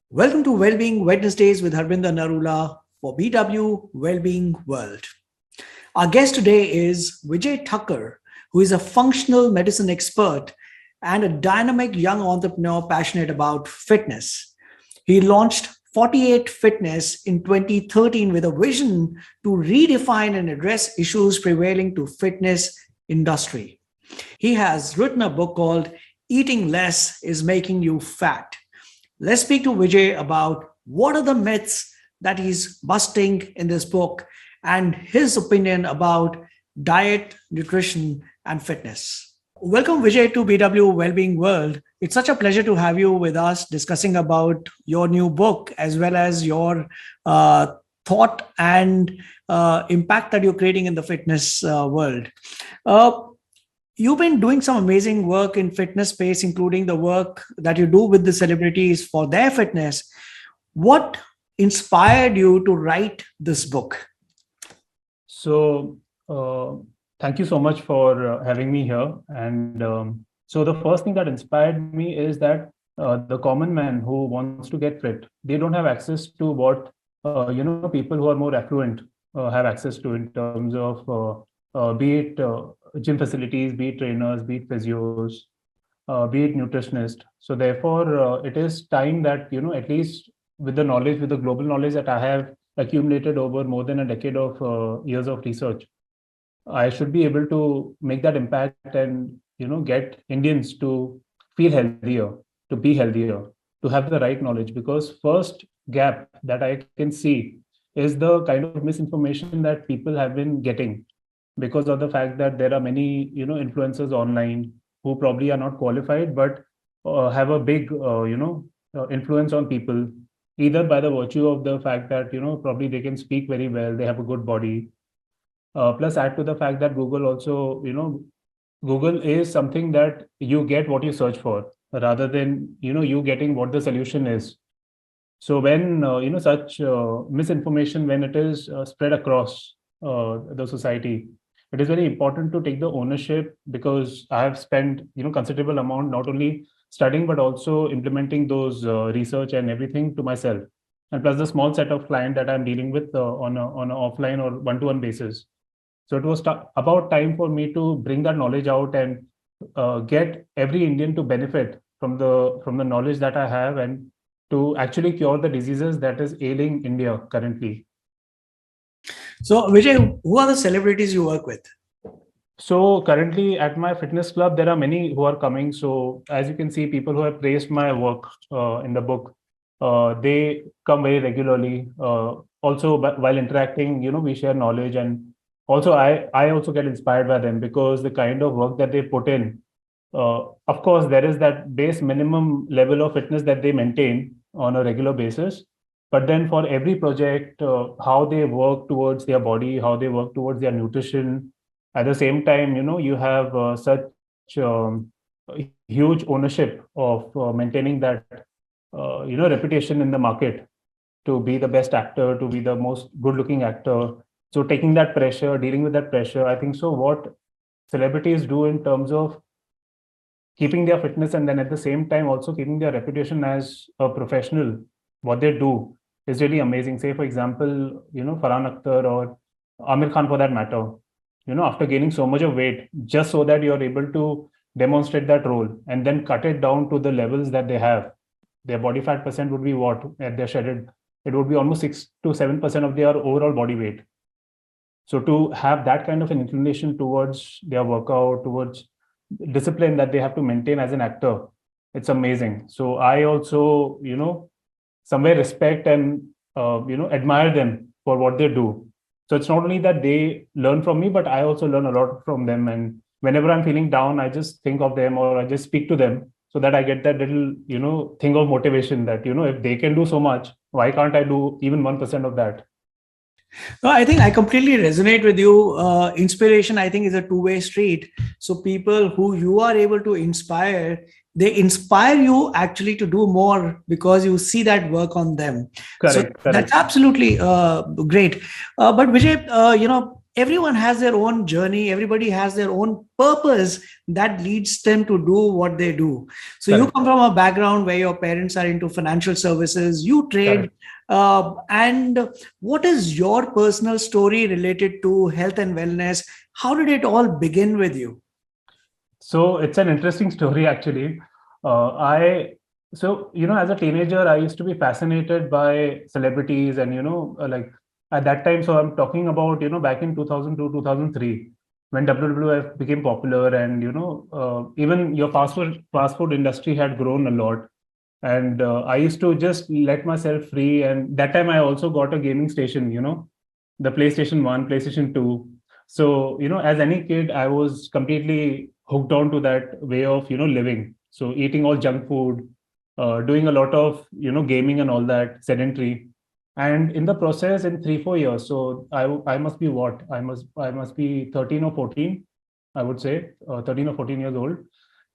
Welcome to Wellbeing Wednesdays with Harbinder Narula for BW Wellbeing World. Our guest today is Vijay Thakkar, who is a functional medicine expert and a dynamic young entrepreneur passionate about fitness. He launched 48 Fitness in 2013 with a vision to redefine and address issues prevailing to fitness industry. He has written a book called Eating Less is Making You Fat. Let's speak to Vijay about what are the myths that he's busting in this book and his opinion about diet, nutrition, and fitness. Welcome, Vijay, to BW Wellbeing World. It's such a pleasure to have you with us discussing about your new book as well as your thought and impact that you're creating in the fitness world. Uh, You've been doing some amazing work in fitness space, including the work that you do with the celebrities for their fitness. What inspired you to write this book? So, thank you so much for having me here. And so, the first thing that inspired me is that the common man who wants to get fit, they don't have access to what people who are more affluent have access to in terms of be it gym facilities, be it trainers, be it physios, be it nutritionists. So, therefore, it is time that at least with the knowledge, with the global knowledge that I have accumulated over more than a decade of years of research, I should be able to make that impact and get Indians to feel healthier, to be healthier, to have the right knowledge. Because first gap that I can see is the kind of misinformation that people have been getting because of the fact that there are many influencers online who probably are not qualified but have a big influence on people, either by the virtue of the fact that probably they can speak very well, they have a good body, plus add to the fact that Google also, Google is something that you get what you search for rather than you getting what the solution is. So when such misinformation, when it is spread across the society, it is very important to take the ownership, because I have spent considerable amount not only studying but also implementing those research and everything to myself, and plus the small set of client that I'm dealing with on a offline or one-to-one basis. So it was about time for me to bring that knowledge out and get every Indian to benefit from the knowledge that I have, and to actually cure the diseases that is ailing India currently. So, Vijay, who are the celebrities you work with? So currently at my fitness club, there are many who are coming. So as you can see, people who have praised my work in the book, they come very regularly. Also, while interacting, we share knowledge, and also I also get inspired by them because the kind of work that they put in. Of course, there is that base minimum level of fitness that they maintain on a regular basis. But then for every project, how they work towards their body, how they work towards their nutrition. At the same time, you have such huge ownership of maintaining that reputation in the market to be the best actor, to be the most good-looking actor. So taking that pressure, dealing with that pressure, I think so. What celebrities do in terms of keeping their fitness and then at the same time also keeping their reputation as a professional, what they do is really amazing. Say, for example, Farhan Akhtar or Amir Khan for that matter, after gaining so much of weight, just so that you're able to demonstrate that role and then cut it down to the levels that they have. Their body fat percent would be what at their shredded, it would be almost 6 to 7% of their overall body weight. So to have that kind of an inclination towards their workout, towards discipline that they have to maintain as an actor, it's amazing. So I also, somewhere respect and admire them for what they do. So it's not only that they learn from me, but I also learn a lot from them. And whenever I'm feeling down, I just think of them or I just speak to them so that I get that little, thing of motivation that, if they can do so much, why can't I do even 1% of that? No, I think I completely resonate with you. Inspiration, I think, is a two-way street. So people who you are able to inspire, they inspire you actually to do more because you see that work on them. Correct. That's absolutely great. But Vijay, everyone has their own journey, everybody has their own purpose that leads them to do what they do. So you Correct. come from a background where your parents are into financial services, you trade, Correct. and what is your personal story related to health and wellness? How did it all begin with you? So it's an interesting story, actually. I so as a teenager, I used to be fascinated by celebrities, and like at that time. So I'm talking about back in 2002, 2003, when WWF became popular, and even your fast food industry had grown a lot. And I used to just let myself free. And that time, I also got a gaming station. The PlayStation 1, PlayStation 2. So as any kid, I was completely hooked on to that way of living. So eating all junk food, doing a lot of gaming and all that, sedentary. And in the process, in 3 4 years, so I must be what I must be 13 or 14, I would say, 13 or 14 years old.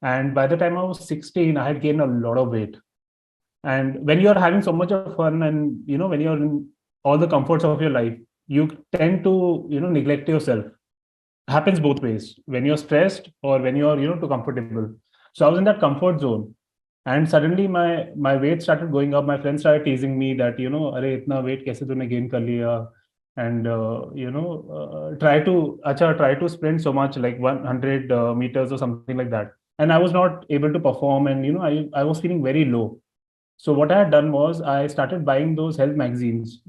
And by the time I was 16, I had gained a lot of weight. And when you're having so much of fun, and when you're in all the comforts of your life, you tend to neglect yourself. Happens both ways, when you're stressed or when you're too comfortable. So I was in that comfort zone, and suddenly my weight started going up. My friends started teasing me that अरे इतना weight कैसे तूने gain कर लिया. And try to sprint so much, like 100 meters or something like that. And I was not able to perform, and I was feeling very low. So what I had done was I started buying those health magazines,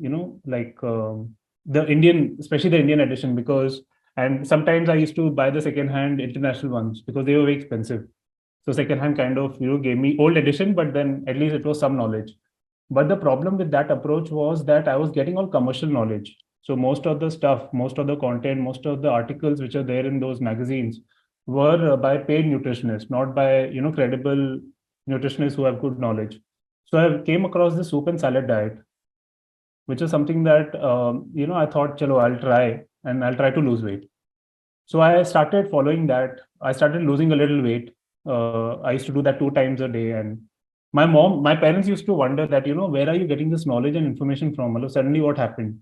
like the Indian, especially the Indian edition, because, and sometimes I used to buy the second-hand international ones because they were very expensive. So second-hand kind of gave me old edition, but then at least it was some knowledge. But the problem with that approach was that I was getting all commercial knowledge. So most of the stuff, most of the content, most of the articles which are there in those magazines were by paid nutritionists, not by credible nutritionists who have good knowledge. So I came across the soup and salad diet, which is something that I thought, chalo, I'll try, and I'll try to lose weight. So I started following that. I started losing a little weight. I used to do that 2 times a day, and my parents used to wonder that where are you getting this knowledge and information from? Hello, suddenly what happened?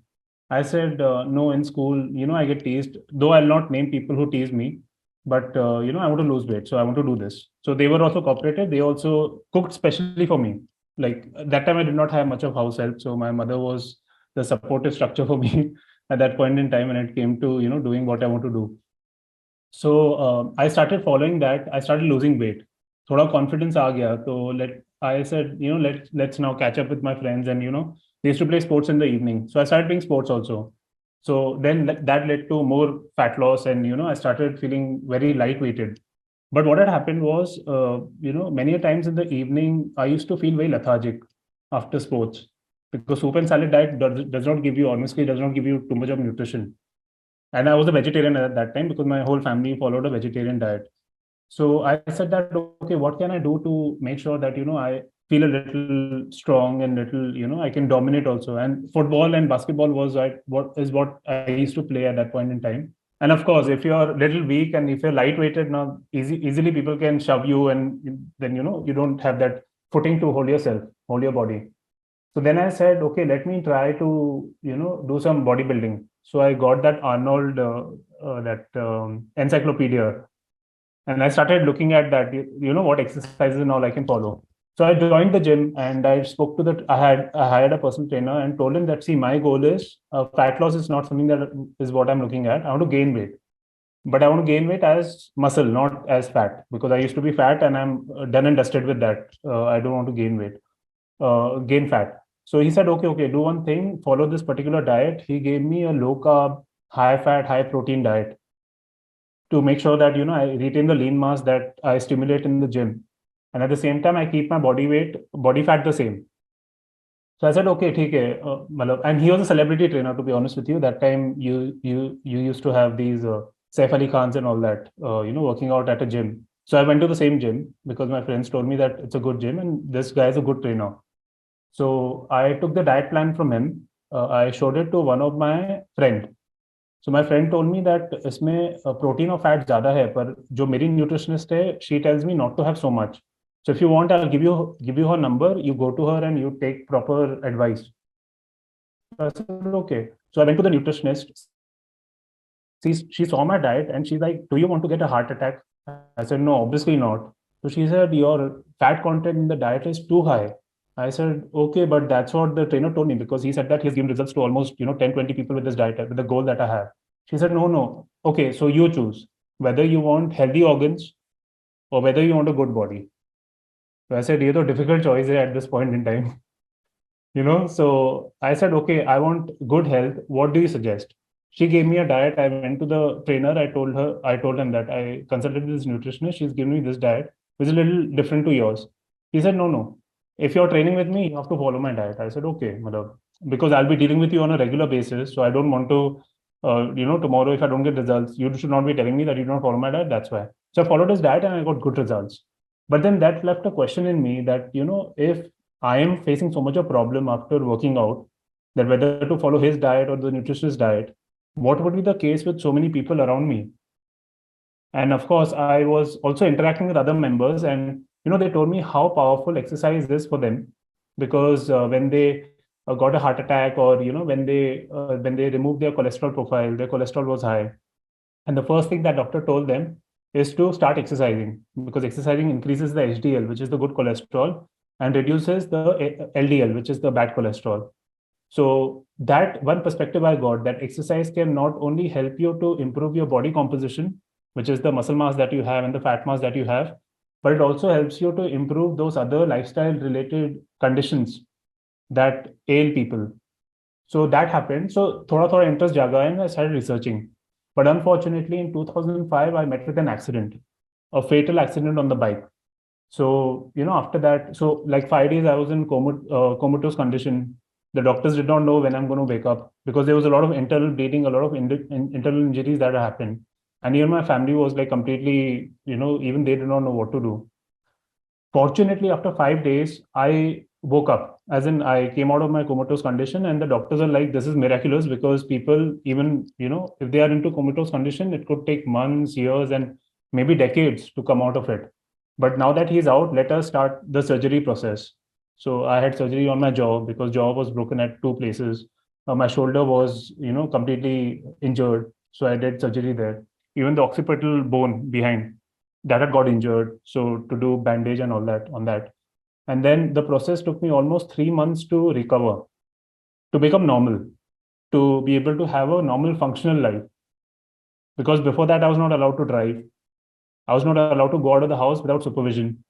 I said no. In school, I get teased. Though I'll not name people who tease me, but I want to lose weight, so I want to do this. So they were also cooperative. They also cooked specially for me. Like that time, I did not have much of house help, so my mother was the supportive structure for me at that point in time when it came to doing what I want to do. So I started following that. I started losing weight. Thoda confidence aa gaya. So I said, let's now catch up with my friends, and they used to play sports in the evening. So I started playing sports also. So then that led to more fat loss, and I started feeling very lightweighted. But what had happened was, many a times in the evening, I used to feel very lethargic after sports, because soup and salad diet does not give you, honestly, does not give you too much of nutrition. And I was a vegetarian at that time because my whole family followed a vegetarian diet. So I said that, okay, what can I do to make sure that I feel a little strong, and little I can dominate also. And football and basketball was what I used to play at that point in time. And of course, if you're a little weak and if you're lightweighted, now easily people can shove you, and then you don't have that footing to hold yourself, hold your body. So then I said, okay, let me try to do some bodybuilding. So I got that Arnold that encyclopedia, and I started looking at that. What exercises and all I can follow. So I joined the gym, and I spoke to I hired a personal trainer and told him that, see, my goal is fat loss is not something that is what I'm looking at. I want to gain weight, but I want to gain weight as muscle, not as fat, because I used to be fat and I'm done and dusted with that. I don't want to gain weight, gain fat. So he said, okay, do one thing, follow this particular diet. He gave me a low carb, high fat, high protein diet to make sure that I retain the lean mass that I stimulate in the gym, and at the same time I keep my body fat the same. So I said, okay, ठीक है, and he was a celebrity trainer, to be honest with you. That time you used to have these Saif Ali Khans and all that, working out at a gym. So I went to the same gym because my friends told me that it's a good gym and this guy is a good trainer. So I took the diet plan from him. I showed it to one of my friend. So my friend told me that इसमें protein और fat ज़्यादा है, पर जो मेरी nutritionist है, she tells me not to have so much. So if you want, I'll give you her number. You go to her and you take proper advice. So I said, okay. So I went to the nutritionist. she saw my diet and she's like, do you want to get a heart attack? I said, no, obviously not. So she said, your fat content in the diet is too high. I said, okay, but that's what the trainer told me, because he said that he's given results to almost 10, 20 people with this diet, with the goal that I have. She said, no, no. Okay, so you choose whether you want healthy organs or whether you want a good body. So I said, ये तो difficult choice है at this point in time. So I said, okay, I want good health. What do you suggest? She gave me a diet. I went to the trainer. I told him that I consulted this nutritionist. She's given me this diet, which is a little different to yours. He said, no, no. If you're training with me, you have to follow my diet. I said, okay, madam, because I'll be dealing with you on a regular basis. So I don't want to, tomorrow if I don't get results, you should not be telling me that you don't follow my diet. That's why. So I followed his diet and I got good results. But then that left a question in me that, if I am facing so much of problem after working out, that whether to follow his diet or the nutritionist diet, what would be the case with so many people around me? And of course, I was also interacting with other members, and they told me how powerful exercise is for them, because when they got a heart attack, or when they removed their cholesterol profile, their cholesterol was high, and the first thing that doctor told them is to start exercising, because exercising increases the HDL, which is the good cholesterol, and reduces the LDL, which is the bad cholesterol. So that one perspective I got, that exercise can not only help you to improve your body composition, which is the muscle mass that you have and the fat mass that you have, but it also helps you to improve those other lifestyle related conditions that ail people. So that happened. So thoda interest jaga and I started researching. But unfortunately, in 2005, I met with an accident, a fatal accident on the bike. So, after that, so like 5 days, I was in comatose condition. The doctors did not know when I'm going to wake up, because there was a lot of internal bleeding, a lot of internal injuries that happened. And even my family was like completely, even they did not know what to do. Fortunately, after 5 days, I woke up, as in I came out of my comatose condition, and the doctors are like, this is miraculous, because people, even, if they are into comatose condition, it could take months, years, and maybe decades to come out of it. But now that he's out, let us start the surgery process. So I had surgery on my jaw, because jaw was broken at two places. My shoulder was, completely injured. So I did surgery there. Even the occipital bone behind, that had got injured. So to do bandage and all that on that. And then the process took me almost 3 months to recover, to become normal, to be able to have a normal functional life. Because before that, I was not allowed to drive. I was not allowed to go out of the house without supervision.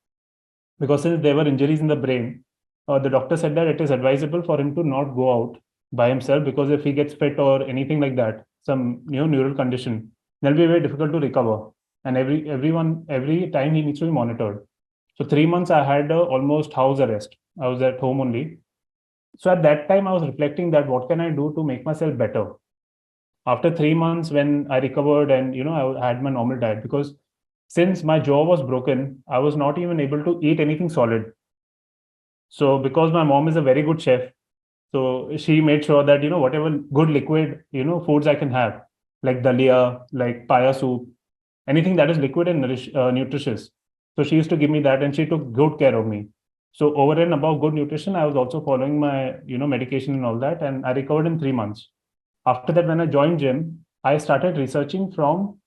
Because since there were injuries in the brain, the doctor said that it is advisable for him to not go out by himself, because if he gets fit or anything like that, some neural condition, that'll be very difficult to recover. And every time he needs to be monitored. So 3 months I had almost house arrest. I was at home only. So at that time I was reflecting that what can I do to make myself better. After 3 months, when I recovered and I had my normal diet, because since my jaw was broken, I was not even able to eat anything solid. So because my mom is a very good chef, so she made sure that whatever good liquid foods I can have, like dalia, like paya soup, anything that is liquid and nutritious. So she used to give me that, and she took good care of me. So over and above good nutrition, I was also following my medication and all that, and I recovered in 3 months. After that, when I joined gym, I started researching from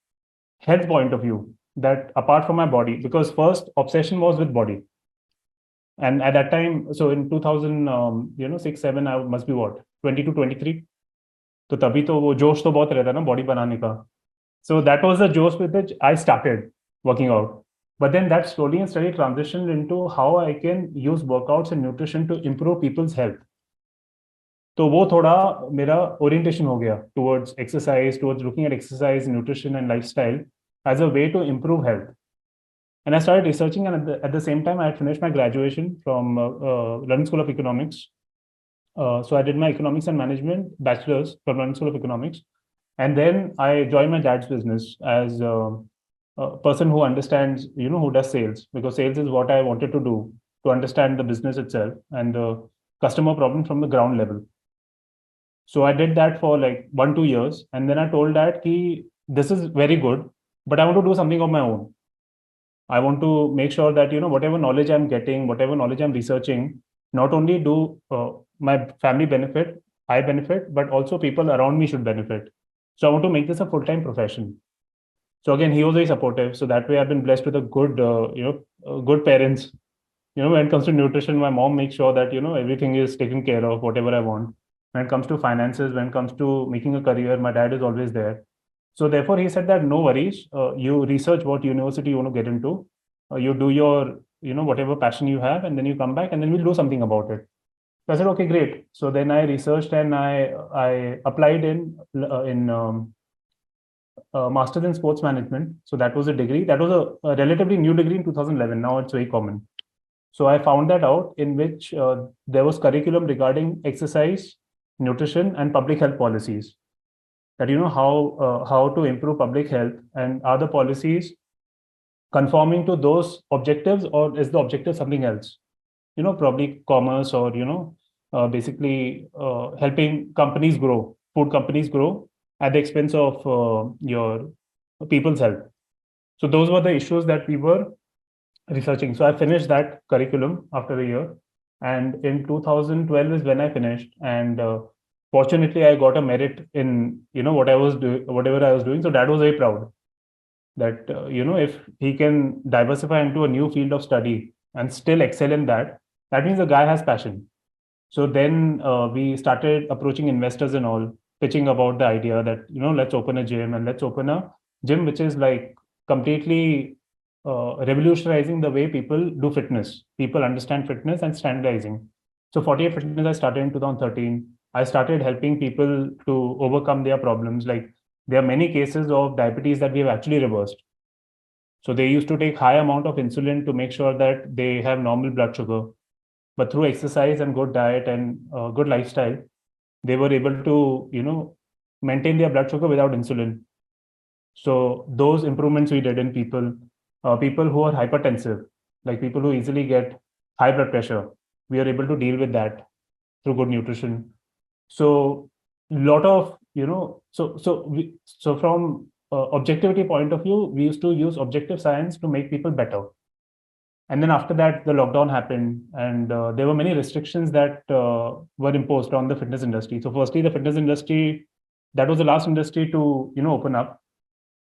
health point of view, that apart from my body, because first obsession was with body. And at that time, so in 2000, 6, 7, I must be what, 20 to 23. तो तभी तो वो जोश तो बहुत रहता ना body बनाने का. So that was the josh with which I started working out. But then that slowly and steadily transitioned into how I can use workouts and nutrition to improve people's health. तो वो थोड़ा मेरा orientation हो गया towards exercise, towards looking at exercise, nutrition and lifestyle as a way to improve health. And I started researching, and at the same time, I had finished my graduation from London School of Economics. So I did my economics and management bachelor's from London School of Economics. And then I joined my dad's business as a person who understands, who does sales, because sales is what I wanted to do, to understand the business itself and the customer problem from the ground level. So I did that for like 1-2 years. And then I told Dad, this is very good, but I want to do something of my own. I want to make sure that, whatever knowledge I'm getting, whatever knowledge I'm researching, not only do my family benefit, I benefit, but also people around me should benefit. So I want to make this a full-time profession. So again, he was very supportive. So that way, I've been blessed with a good, good parents. When it comes to nutrition, my mom makes sure that everything is taken care of, whatever I want. When it comes to finances, when it comes to making a career, my dad is always there. So therefore, he said that no worries. You research what university you want to get into. You do your, whatever passion you have, and then you come back, and then we'll do something about it. So I said, okay, great. So then I researched and I applied in master's in sports management. So that was a degree. That was a relatively new degree in 2011. Now it's very common. So I found that out, in which there was curriculum regarding exercise, nutrition, and public health policies. That how to improve public health, and are the policies conforming to those objectives, or is the objective something else? Probably commerce, or basically helping companies grow, food companies grow at the expense of your people's health. So those were the issues that we were researching. So I finished that curriculum after a year, and in 2012 is when I finished. And fortunately, I got a merit in what I was doing, whatever I was doing. So Dad was very proud that if he can diversify into a new field of study and still excel in that, that means the guy has passion. So then we started approaching investors and all, pitching about the idea that let's open a gym, and let's open a gym which is like completely revolutionizing the way people do fitness. People understand fitness and standardizing. So 48 Fitness I started in 2013. I started helping people to overcome their problems. Like, there are many cases of diabetes that we have actually reversed. So they used to take high amount of insulin to make sure that they have normal blood sugar, but through exercise and good diet and good lifestyle, they were able to maintain their blood sugar without insulin. So those improvements we did in people who are hypertensive, like people who easily get high blood pressure, we are able to deal with that through good nutrition. So lot of so from objectivity point of view, we used to use objective science to make people better. And then after that, the lockdown happened, and there were many restrictions that were imposed on the fitness industry. So firstly, the fitness industry, that was the last industry to open up.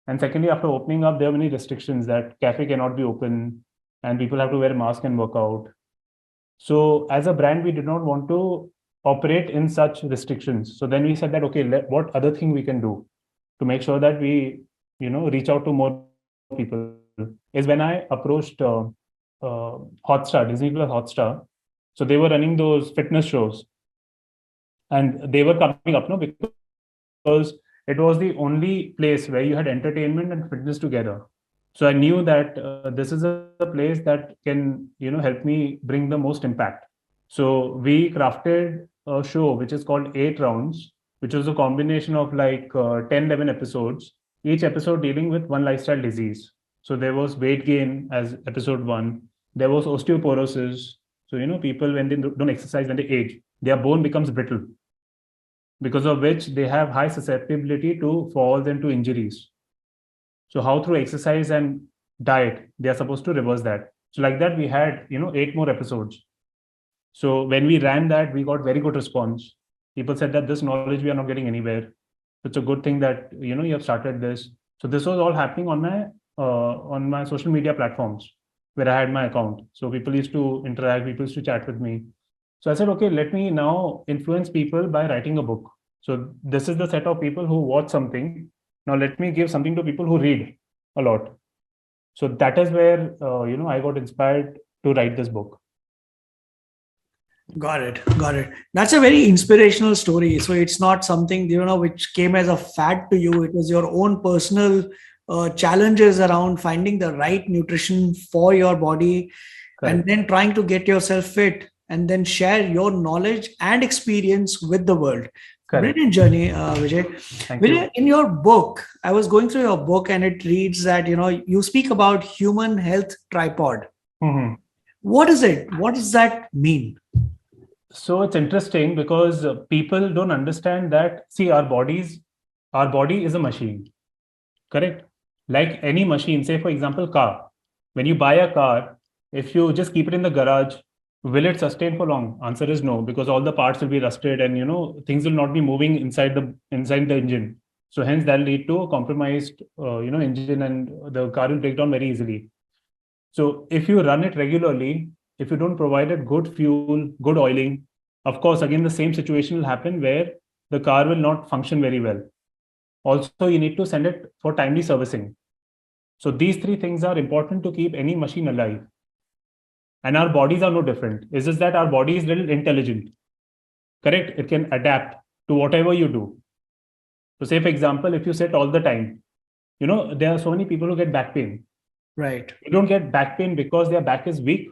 And secondly, after opening up, there are many restrictions that cafe cannot be open, and people have to wear a mask and work out. So as a brand, we did not want to operate in such restrictions. So then we said that, okay, what other thing we can do to make sure that we reach out to more people, is when I approached Hotstar, Disney Plus Hotstar. So they were running those fitness shows, and they were coming up, no, because it was the only place where you had entertainment and fitness together. So I knew that this is a place that can help me bring the most impact. So we crafted a show which is called 8 Rounds, which was a combination of like 10, 11 episodes, each episode dealing with one lifestyle disease. So there was weight gain as episode 1. There was osteoporosis. So people, when they don't exercise, when they age, their bone becomes brittle, because of which they have high susceptibility to falls and to injuries. So how through exercise and diet they are supposed to reverse that. So like that, we had 8 more episodes. So when we ran that, we got very good response. People said that this knowledge we are not getting anywhere. It's a good thing that you have started this. So this was all happening on my social media platforms where I had my account. So people used to interact, people used to chat with me. So I said, okay, let me now influence people by writing a book. So this is the set of people who watch something. Now let me give something to people who read a lot. So that is where I got inspired to write this book. Got it. That's a very inspirational story. So it's not something which came as a fad to you. It was your own personal challenges around finding the right nutrition for your body. Correct. And then trying to get yourself fit, and then share your knowledge and experience with the world. Correct. Brilliant journey, Vijay. Vijay, in your book, I was going through your book, and it reads that you speak about human health tripod. Mm-hmm. What is it? What does that mean? So it's interesting because people don't understand that. See, our body is a machine, correct? Like any machine, say for example, car. When you buy a car, if you just keep it in the garage, will it sustain for long? Answer is no, because all the parts will be rusted, and things will not be moving inside the engine. So hence that'll lead to a compromised, engine, and the car will break down very easily. So if you run it regularly, if you don't provide it good fuel, good oiling, of course, again, the same situation will happen where the car will not function very well. Also, you need to send it for timely servicing. So these three things are important to keep any machine alive. And our bodies are no different. It's just that our body is little intelligent. Correct? It can adapt to whatever you do. So say, for example, if you sit all the time, there are so many people who get back pain. Right. You don't get back pain because their back is weak.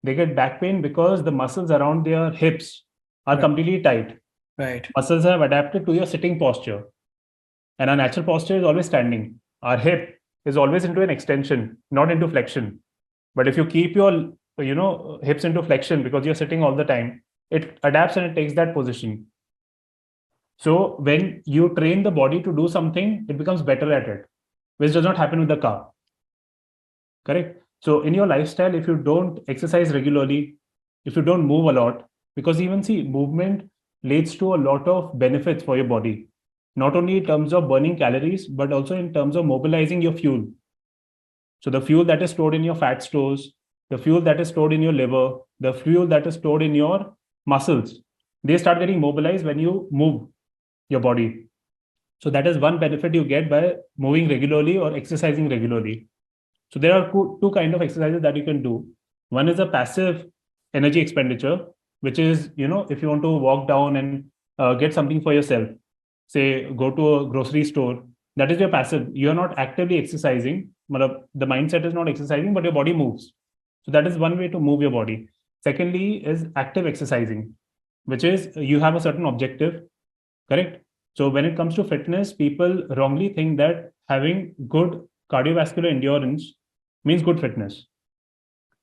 They get back pain because the muscles around their hips are completely tight. Right. Muscles have adapted to your sitting posture. And our natural posture is always standing. Our hip is always into an extension, not into flexion. But if you keep your, hips into flexion because you're sitting all the time, it adapts and it takes that position. So when you train the body to do something, it becomes better at it, which does not happen with the car. Correct? So in your lifestyle, if you don't exercise regularly, if you don't move a lot, because even see, movement leads to a lot of benefits for your body, not only in terms of burning calories, but also in terms of mobilizing your fuel. So the fuel that is stored in your fat stores, the fuel that is stored in your liver, the fuel that is stored in your muscles, they start getting mobilized when you move your body. So that is one benefit you get by moving regularly or exercising regularly. So there are two kinds of exercises that you can do. One is a passive energy expenditure, which is, if you want to walk down and get something for yourself, say go to a grocery store, that is your passive. You are not actively exercising. The mindset is not exercising, but your body moves. So that is one way to move your body. Secondly is active exercising, which is you have a certain objective, correct? So when it comes to fitness, people wrongly think that having good cardiovascular endurance means good fitness.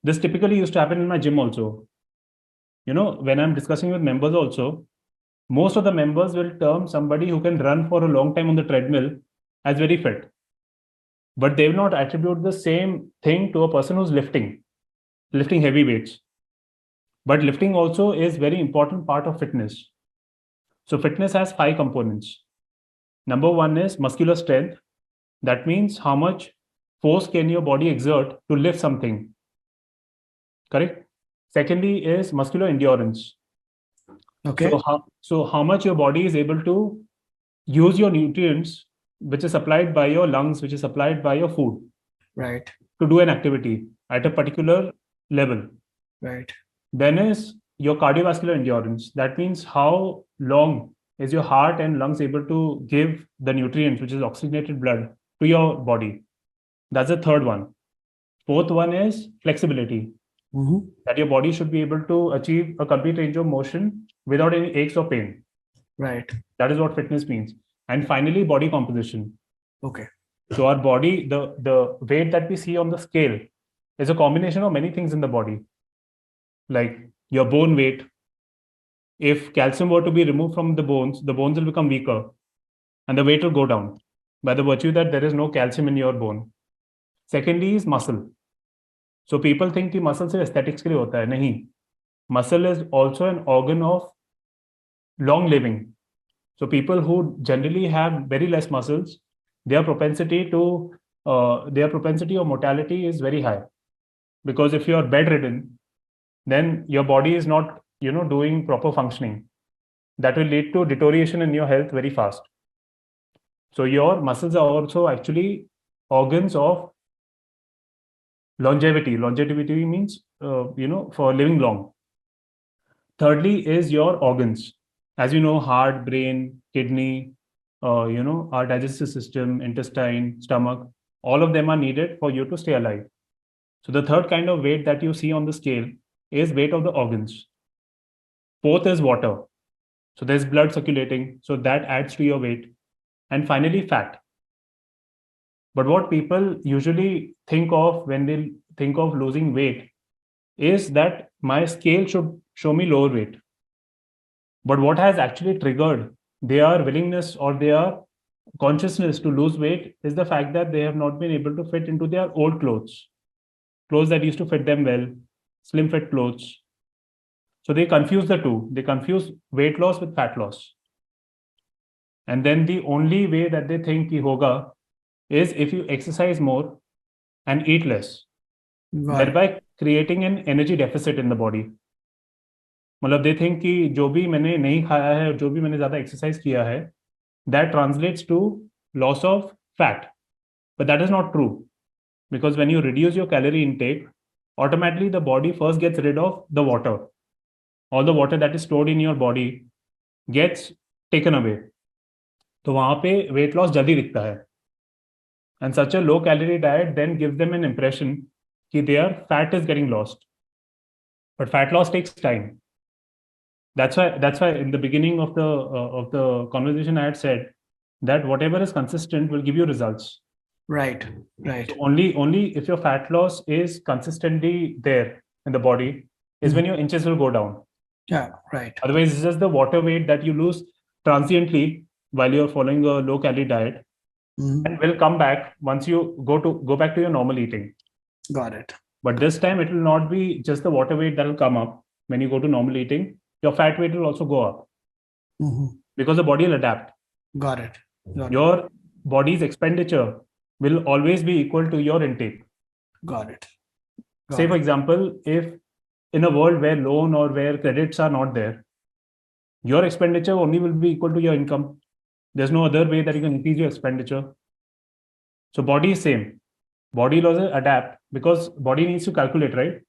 This typically used to happen in my gym also. When I'm discussing with members also, most of the members will term somebody who can run for a long time on the treadmill as very fit. But they will not attribute the same thing to a person who's lifting heavy weights. But lifting also is very important part of fitness. So fitness has 5 components. Number 1 is muscular strength. That means how much force can your body exert to lift something. Correct? Secondly is muscular endurance. Okay. So how much your body is able to use your nutrients, which is supplied by your lungs, which is supplied by your food. Right. To do an activity at a particular level. Right. Then is your cardiovascular endurance. That means how long is your heart and lungs able to give the nutrients, which is oxygenated blood, to your body. That's the third one. Fourth one is flexibility. That your body should be able to achieve a complete range of motion without any aches or pain. Right. That is what fitness means. And finally, body composition. Okay. So our body, the weight that we see on the scale is a combination of many things in the body, like your bone weight. If calcium were to be removed from the bones will become weaker and the weight will go down by the virtue that there is no calcium in your bone. Secondly is muscle. So people think that muscle सिर्फ aesthetics के लिए होता है. नहीं. Muscle is also an organ of long living. So people who generally have very less muscles, their propensity of mortality is very high. Because if you are bedridden, then your body is not, doing proper functioning. That will lead to deterioration in your health very fast. So your muscles are also actually organs of longevity. Longevity means, for living long. Thirdly is your organs. As you know, heart, brain, kidney, our digestive system, intestine, stomach, all of them are needed for you to stay alive. So the third kind of weight that you see on the scale is weight of the organs. Fourth is water. So there's blood circulating. So that adds to your weight. And finally, fat. But what people usually think of when they think of losing weight is that my scale should show me lower weight. But what has actually triggered their willingness or their consciousness to lose weight is the fact that they have not been able to fit into their old clothes that used to fit them well, slim fit clothes. So they confuse the two. They confuse weight loss with fat loss. And then the only way that they think ki hoga is if you exercise more and eat less, Got it. thereby creating an energy deficit in the body. मतलब they think कि जो भी मैंने नहीं खाया है, जो भी मैंने ज़्यादा exercise किया है, that translates to loss of fat. But that is not true, because when you reduce your calorie intake, automatically the body first gets rid of the water. All the water that is stored in your body gets taken away. तो वहाँ पे weight loss जल्दी दिखता है. And such a low calorie diet then gives them an impression कि their fat is getting lost. But fat loss takes time. That's why in the beginning of the conversation I had said that whatever is consistent will give you results. Right. Right. So only if your fat loss is consistently there in the body is when your inches will go down. Yeah. Right. Otherwise, it's just the water weight that you lose transiently while you're following a low calorie diet and will come back once you go back to your normal eating. Got it. But this time it will not be just the water weight that will come up when you go to normal eating. Your fat weight will also go up because the body will adapt. Got it. Your body's expenditure will always be equal to your intake. Got it. Say, for example, if in a world where loan or where credits are not there, your expenditure only will be equal to your income. There's no other way that you can increase your expenditure. So body is same. Body will also adapt because body needs to calculate, right?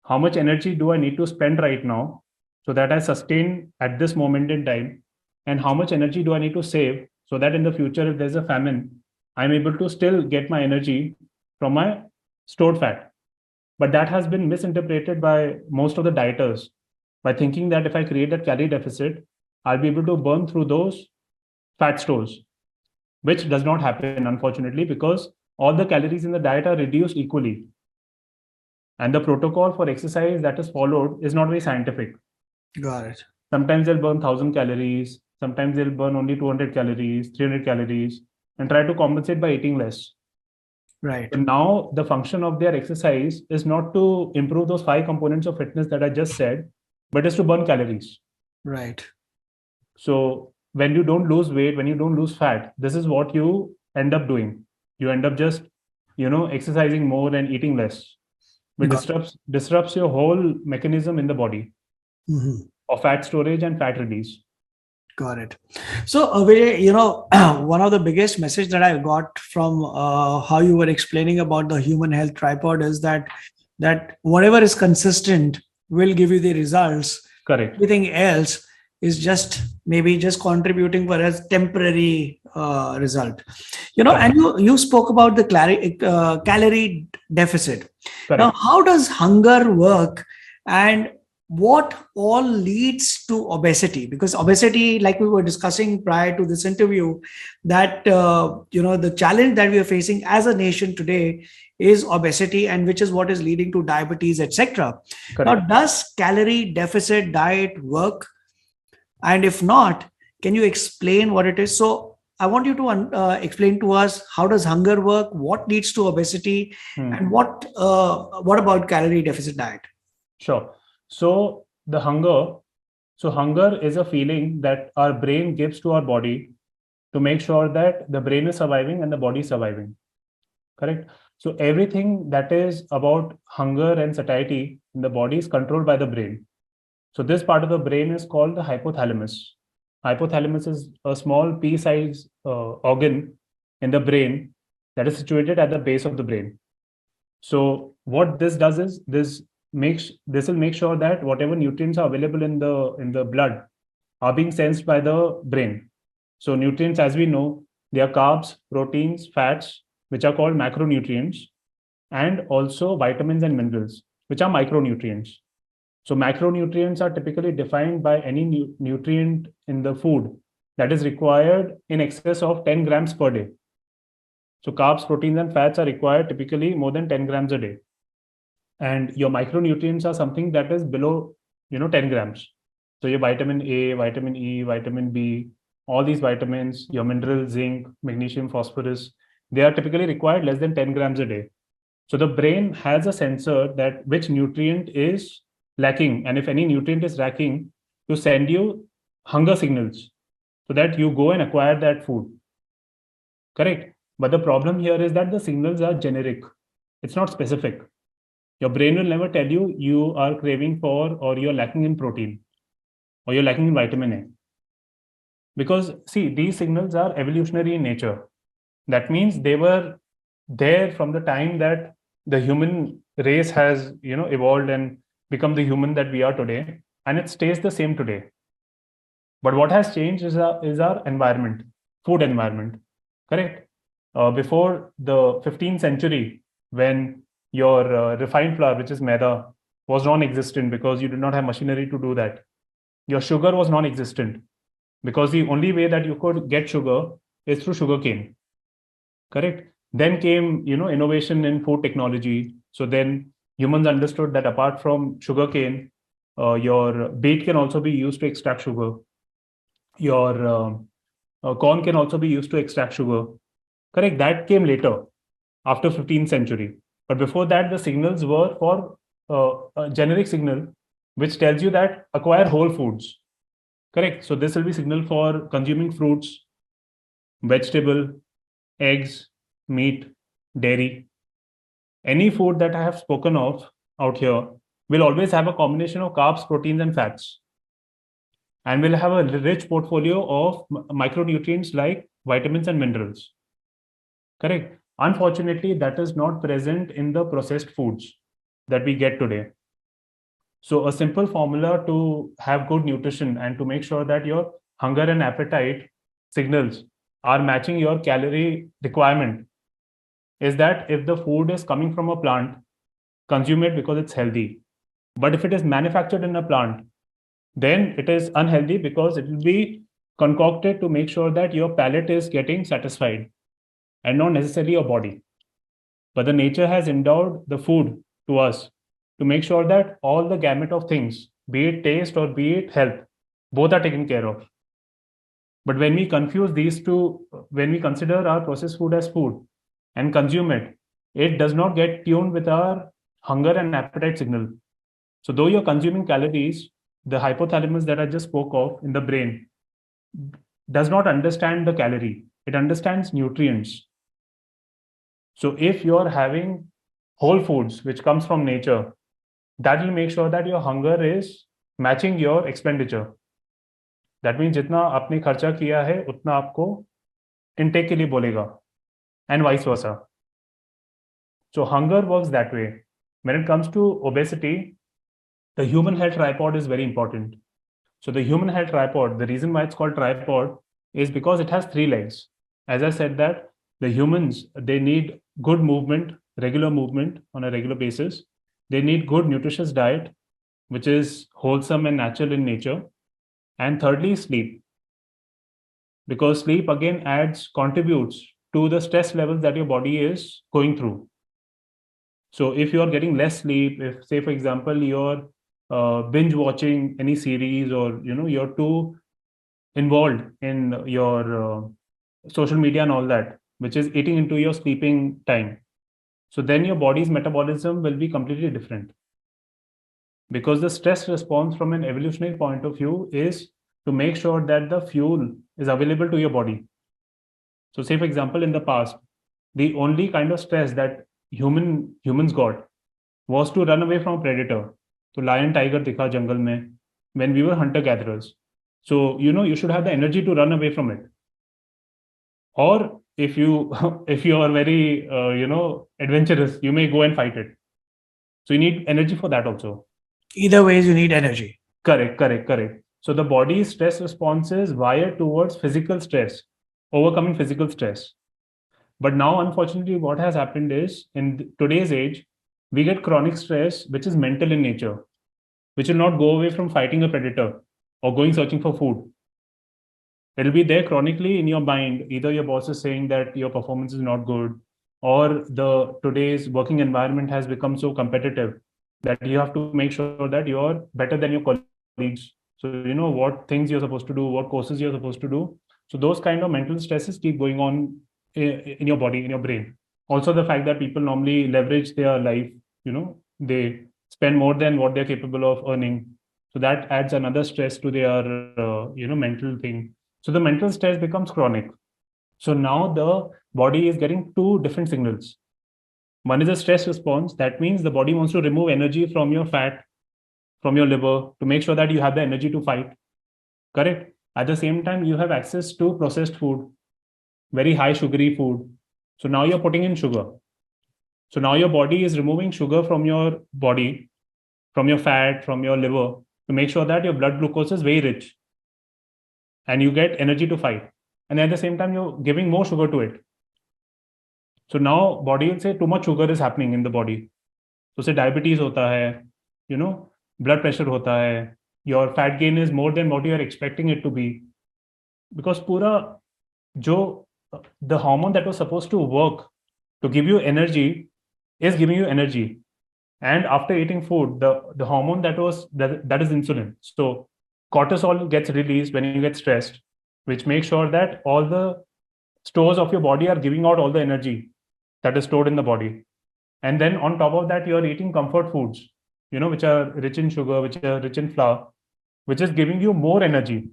How much energy do I need to spend right now so that I sustain at this moment in time? And how much energy do I need to save so that in the future, if there's a famine, I'm able to still get my energy from my stored fat. But that has been misinterpreted by most of the dieters by thinking that if I create that calorie deficit, I'll be able to burn through those fat stores, which does not happen, unfortunately, because all the calories in the diet are reduced equally. And the protocol for exercise that is followed is not very scientific. Got it. Sometimes they'll burn 1,000 calories. Sometimes they'll burn only 200 calories, 300 calories, and try to compensate by eating less. Right. So now the function of their exercise is not to improve those 5 components of fitness that I just said, but is to burn calories. Right. So when you don't lose weight, when you don't lose fat, this is what you end up doing. You end up just, exercising more and eating less. But disrupts your whole mechanism in the body of fat storage and fat release. Got it. So, Vijay, one of the biggest message that I got from how you were explaining about the human health tripod is that whatever is consistent will give you the results. Correct. Everything else is just maybe just contributing for a temporary result. And you spoke about the calorie deficit. Correct. Now, how does hunger work, and what all leads to obesity? Because obesity, like we were discussing prior to this interview, that the challenge that we are facing as a nation today is obesity, and which is what is leading to diabetes, etc. Now, does calorie deficit diet work? And if not, can you explain what it is? So I want you to explain to us, how does hunger work, what leads to obesity, and what about calorie deficit diet? Sure. So hunger is a feeling that our brain gives to our body to make sure that the brain is surviving and the body is surviving. Correct? So everything that is about hunger and satiety in the body is controlled by the brain. So this part of the brain is called the hypothalamus. Hypothalamus is a small pea-sized organ in the brain that is situated at the base of the brain. So what this does is this will make sure that whatever nutrients are available in the blood are being sensed by the brain. So nutrients, as we know, they are carbs, proteins, fats, which are called macronutrients, and also vitamins and minerals, which are micronutrients. So macronutrients are typically defined by any nutrient in the food that is required in excess of 10 grams per day. So carbs, proteins, and fats are required typically more than 10 grams a day. And your micronutrients are something that is below, 10 grams. So your vitamin A, vitamin E, vitamin B, all these vitamins, your minerals, zinc, magnesium, phosphorus, they are typically required less than 10 grams a day. So the brain has a sensor that which nutrient is lacking. And if any nutrient is lacking, to send you hunger signals. so that you go and acquire that food. Correct. But the problem here is that the signals are generic. It's not specific. Your brain will never tell you you are craving for or you're lacking in protein or you're lacking in vitamin A. Because see, these signals are evolutionary in nature. That means they were there from the time that the human race has, evolved and become the human that we are today, and it stays the same today. But what has changed is our environment, food environment. Correct. Before the 15th century, when your refined flour, which is maida, was non-existent because you did not have machinery to do that. Your sugar was non-existent because the only way that you could get sugar is through sugarcane. Correct. Then came, innovation in food technology. So then humans understood that apart from sugarcane, your beet can also be used to extract sugar. Your corn can also be used to extract sugar. Correct. That came later, after 15th century. But before that, the signals were for a generic signal, which tells you that acquire whole foods. Correct. So this will be signal for consuming fruits, vegetable, eggs, meat, dairy. Any food that I have spoken of out here will always have a combination of carbs, proteins, and fats, and will have a rich portfolio of micronutrients like vitamins and minerals. Correct. Unfortunately, that is not present in the processed foods that we get today. So, a simple formula to have good nutrition and to make sure that your hunger and appetite signals are matching your calorie requirement is that if the food is coming from a plant, consume it because it's healthy. But if it is manufactured in a plant, then it is unhealthy because it will be concocted to make sure that your palate is getting satisfied and not necessarily your body. But the nature has endowed the food to us to make sure that all the gamut of things, be it taste or be it health, both are taken care of. But when we confuse these two, when we consider our processed food as food and consume it, it does not get tuned with our hunger and appetite signal. So, though you're consuming calories, the hypothalamus that I just spoke of in the brain does not understand the calorie, it understands nutrients. So, if you're having whole foods, which comes from nature, that will make sure that your hunger is matching your expenditure. That means जितना आपने खर्चा किया है उतना आपको intake के लिए बोलेगा, and vice versa. So hunger works that way. When it comes to obesity, the human health tripod is very important. So the human health tripod, the reason why it's called tripod is because it has three legs. As I said that the humans, they need good movement, regular movement on a regular basis. They need good nutritious diet, which is wholesome and natural in nature. And thirdly, sleep. Because sleep again contributes to the stress levels that your body is going through. So if you're getting less sleep, if say for example you're binge watching any series, or you're too involved in your social media and all that, which is eating into your sleeping time, so then your body's metabolism will be completely different, because the stress response from an evolutionary point of view is to make sure that the fuel is available to your body. So say for example in the past, the only kind of stress that humans got was to run away from a predator. So lion, tiger dikha jungle mein when we were hunter gatherers. So you should have the energy to run away from it. Or if you if you are very adventurous, you may go and fight it. So you need energy for that also. Either ways, you need energy. Correct. So the body's stress response is wired towards physical stress, overcoming physical stress. But now, unfortunately, what has happened is in today's age, we get chronic stress, which is mental in nature, which will not go away from fighting a predator or going searching for food. It'll be there chronically in your mind. Either your boss is saying that your performance is not good, or the today's working environment has become so competitive that you have to make sure that you're better than your colleagues. So what things you're supposed to do, what courses you're supposed to do. So those kind of mental stresses keep going on in your body, in your brain. Also, the fact that people normally leverage their life, they spend more than what they're capable of earning. So that adds another stress to their, mental thing. So the mental stress becomes chronic. So now the body is getting two different signals. One is a stress response. That means the body wants to remove energy from your fat, from your liver, to make sure that you have the energy to fight. Correct. At the same time, you have access to processed food, very high sugary food. So now you're putting in sugar. So now your body is removing sugar from your body, from your fat, from your liver, to make sure that your blood glucose is very rich and you get energy to fight. And at the same time, you're giving more sugar to it. So now body will say too much sugar is happening in the body. So say diabetes hota hai, blood pressure hota hai, your fat gain is more than what you are expecting it to be. Because pura jo the hormone that was supposed to work to give you energy is giving you energy. And after eating food, the hormone that is insulin. So cortisol gets released when you get stressed, which makes sure that all the stores of your body are giving out all the energy that is stored in the body. And then on top of that, you're eating comfort foods, which are rich in sugar, which are rich in flour, which is giving you more energy.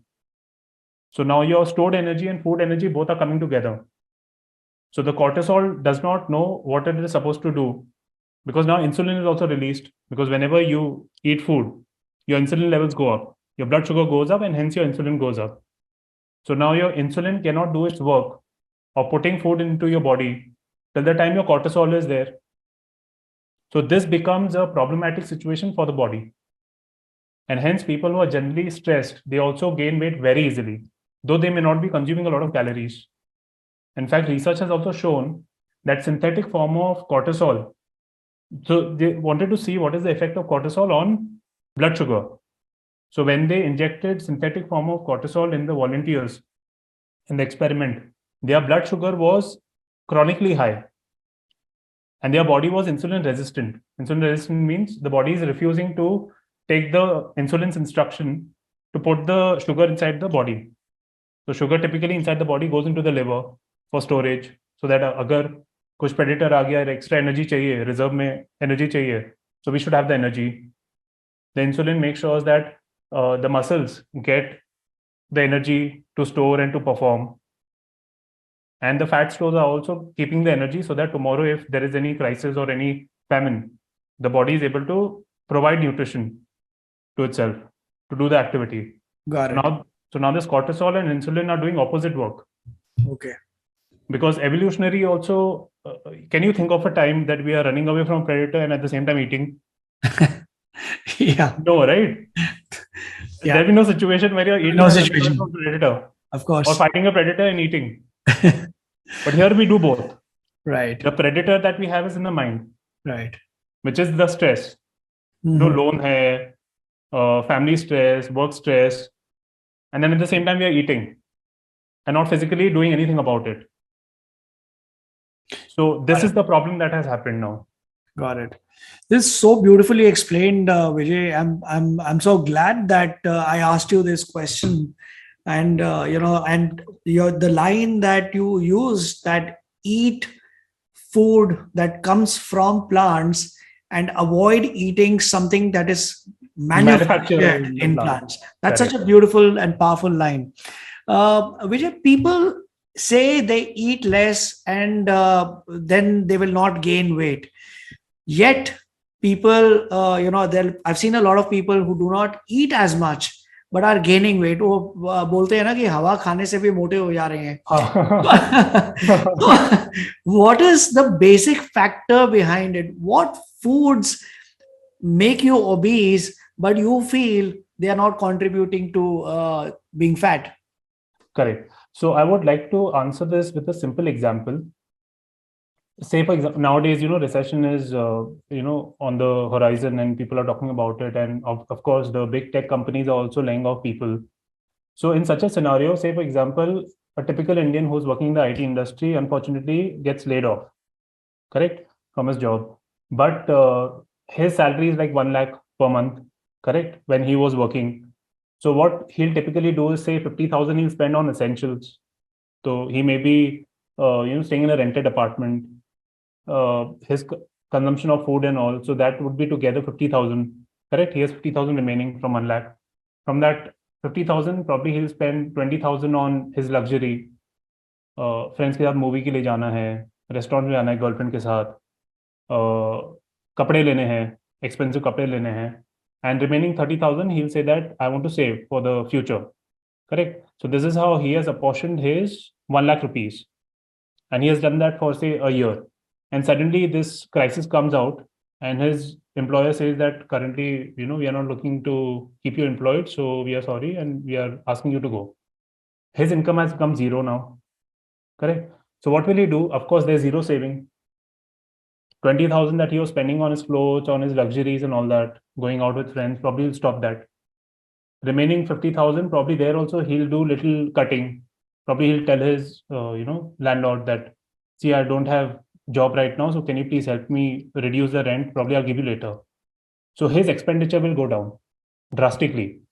So now your stored energy and food energy both are coming together. So the cortisol does not know what it is supposed to do, because now insulin is also released, because whenever you eat food, your insulin levels go up, your blood sugar goes up, and hence your insulin goes up. So now your insulin cannot do its work of putting food into your body till the time your cortisol is there. So this becomes a problematic situation for the body. And hence people who are generally stressed, they also gain weight very easily, though they may not be consuming a lot of calories. In fact, research has also shown that synthetic form of cortisol, so they wanted to see what is the effect of cortisol on blood sugar. So when they injected synthetic form of cortisol in the volunteers in the experiment, their blood sugar was chronically high and their body was insulin resistant. Insulin resistant means the body is refusing to take the insulin's instruction to put the sugar inside the body. So sugar typically inside the body goes into the liver for storage, so that agar कुछ predator आ गया, extra energy चाहिए, reserve में energy चाहिए, so we should have the energy. The insulin makes sure that the muscles get the energy to store and to perform. And the fat stores are also keeping the energy so that tomorrow, if there is any crisis or any famine, the body is able to provide nutrition to itself to do the activity. Got it. So now this cortisol and insulin are doing opposite work. Okay. Because evolutionary also, can you think of a time that we are running away from predator and at the same time eating? Yeah. No, right? Yeah. There'll be no situation where you're eating No situation. from predator. Of course. Or fighting a predator and eating. But here we do both. Right. The predator that we have is in the mind. Right. Which is the stress. No loan hai, family stress, work stress. And then at the same time, we are eating and not physically doing anything about it. So this is the problem that has happened now. Got it. This is so beautifully explained, Vijay. I'm so glad that I asked you this question, and and the line that you used, that eat food that comes from plants and avoid eating something that is manufactured in plants. That's Correct. such a beautiful and powerful line. Vijay, people say they eat less and then they will not gain weight. Yet people, I've seen a lot of people who do not eat as much but are gaining weight. वो बोलते हैं ना कि हवा खाने से भी मोटे हो जा रहे हैं. What is the basic factor behind it? What foods make you obese but you feel they are not contributing to being fat? Correct. So I would like to answer this with a simple example. Say, for example, nowadays, recession is, on the horizon and people are talking about it. And of course, the big tech companies are also laying off people. So in such a scenario, say, for example, a typical Indian who's working in the IT industry, unfortunately, gets laid off, correct, from his job. But his salary is like 1 lakh per month, correct, when he was working. So what he'll typically do is, say, 50,000 he'll spend on essentials. So he may be, staying in a rented apartment. His consumption of food and all, so that would be together 50,000, correct? He has 50,000 remaining from 1 lakh. From that, 50,000, probably he'll spend 20,000 on his luxury. Friends के साथ movie के लिए जाना है, restaurant में जाना है girlfriend के साथ, कपड़े लेने हैं, एक्सपेंसिव कपड़े लेने हैं, and remaining 30,000 he'll say that I want to save for the future. Correct? So this is how he has apportioned his 1 lakh rupees, and he has done that for say a year, and suddenly this crisis comes out and his employer says that currently we are not looking to keep you employed, so we are sorry and we are asking you to go. His income has become zero now. Correct? So what will he do? Of course there's zero saving. 20,000 that he was spending on his clothes, on his luxuries and all that, going out with friends, probably he'll stop that. Remaining 50,000, probably there also he'll do little cutting. Probably he'll tell his landlord that, see, I don't have job right now, so can you please help me reduce the rent? Probably I'll give you later. So his expenditure will go down drastically.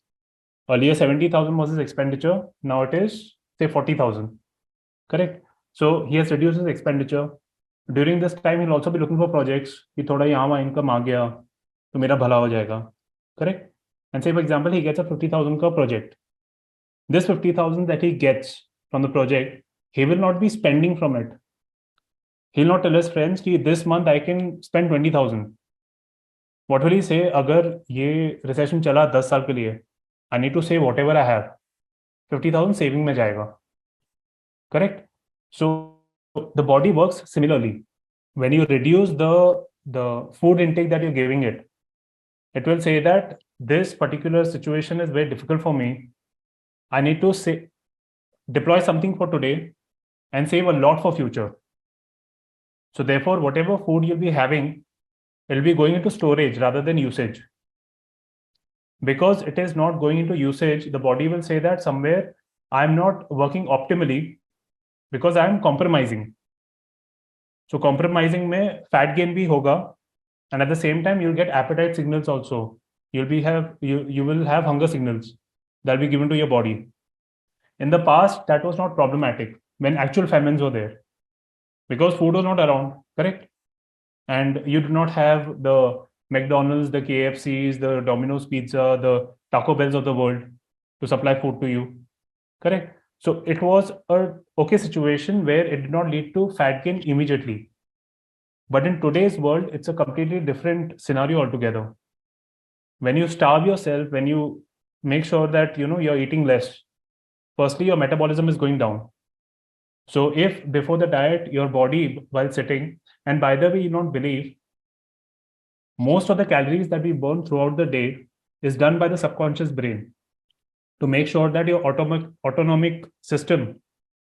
Earlier 70,000 was his expenditure. Now it is say 40,000. Correct? So he has reduced his expenditure. During this time, he'll also be looking for projects कि थोड़ा यहाँ वहाँ income आ गया तो मेरा भला हो जाएगा. Correct? And say, for example, he gets a 50,000 ka project. This 50,000 that he gets from the project, he will not be spending from it. He'll not tell his friends कि this month I can spend 20,000. What will he say? अगर ये recession चला 10 साल के लिए, I need to save whatever I have. 50,000 saving में जाएगा. Correct? So the body works similarly. When you reduce the food intake that you're giving it, it will say that this particular situation is very difficult for me. I need to deploy something for today and save a lot for future. So therefore, whatever food you'll be having, it'll be going into storage rather than usage. Because it is not going into usage, the body will say that somewhere I'm not working optimally because I'm compromising. So compromising में fat gain भी होगा, and at the same time you'll get appetite signals also. You will have hunger signals that will be given to your body. In the past, that was not problematic when actual famines were there, because food was not around, correct? And you do not have the McDonald's, the KFCs, the Domino's Pizza, the Taco Bells of the world to supply food to you, correct? So it was a okay situation where it did not lead to fat gain immediately. But in today's world, it's a completely different scenario altogether. When you starve yourself, when you make sure that you're eating less, firstly your metabolism is going down. So if before the diet your body while sitting, and by the way, you don't believe, most of the calories that we burn throughout the day is done by the subconscious brain to make sure that your autonomic system,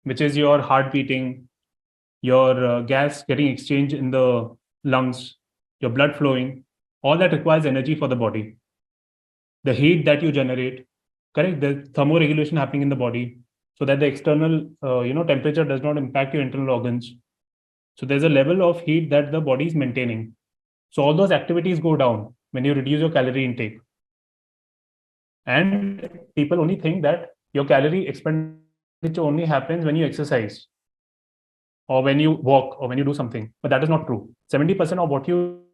which is your heart beating, your gas getting exchanged in the lungs, your blood flowing, all that requires energy for the body. The heat that you generate, correct? The thermoregulation happening in the body so that the external temperature does not impact your internal organs. So there's a level of heat that the body is maintaining. So all those activities go down when you reduce your calorie intake. And people only think that your calorie expenditure only happens when you exercise or when you walk or when you do something, but that is not true. 70% of what you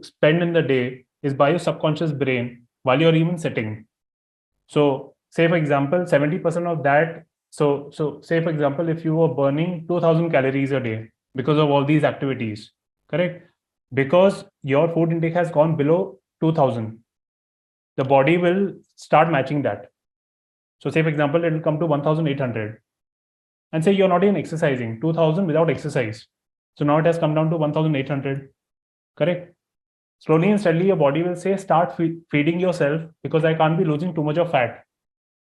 spend in the day is by your subconscious brain while you're even sitting. So say for example, 70% of that. So say for example, if you were burning 2,000 calories a day because of all these activities, correct? Because your food intake has gone below 2,000, the body will start matching that. So say for example, it will come to 1,800. And say you're not even exercising, 2,000 without exercise. So now it has come down to 1,800, correct? Slowly and steadily, your body will say, start feeding yourself because I can't be losing too much of fat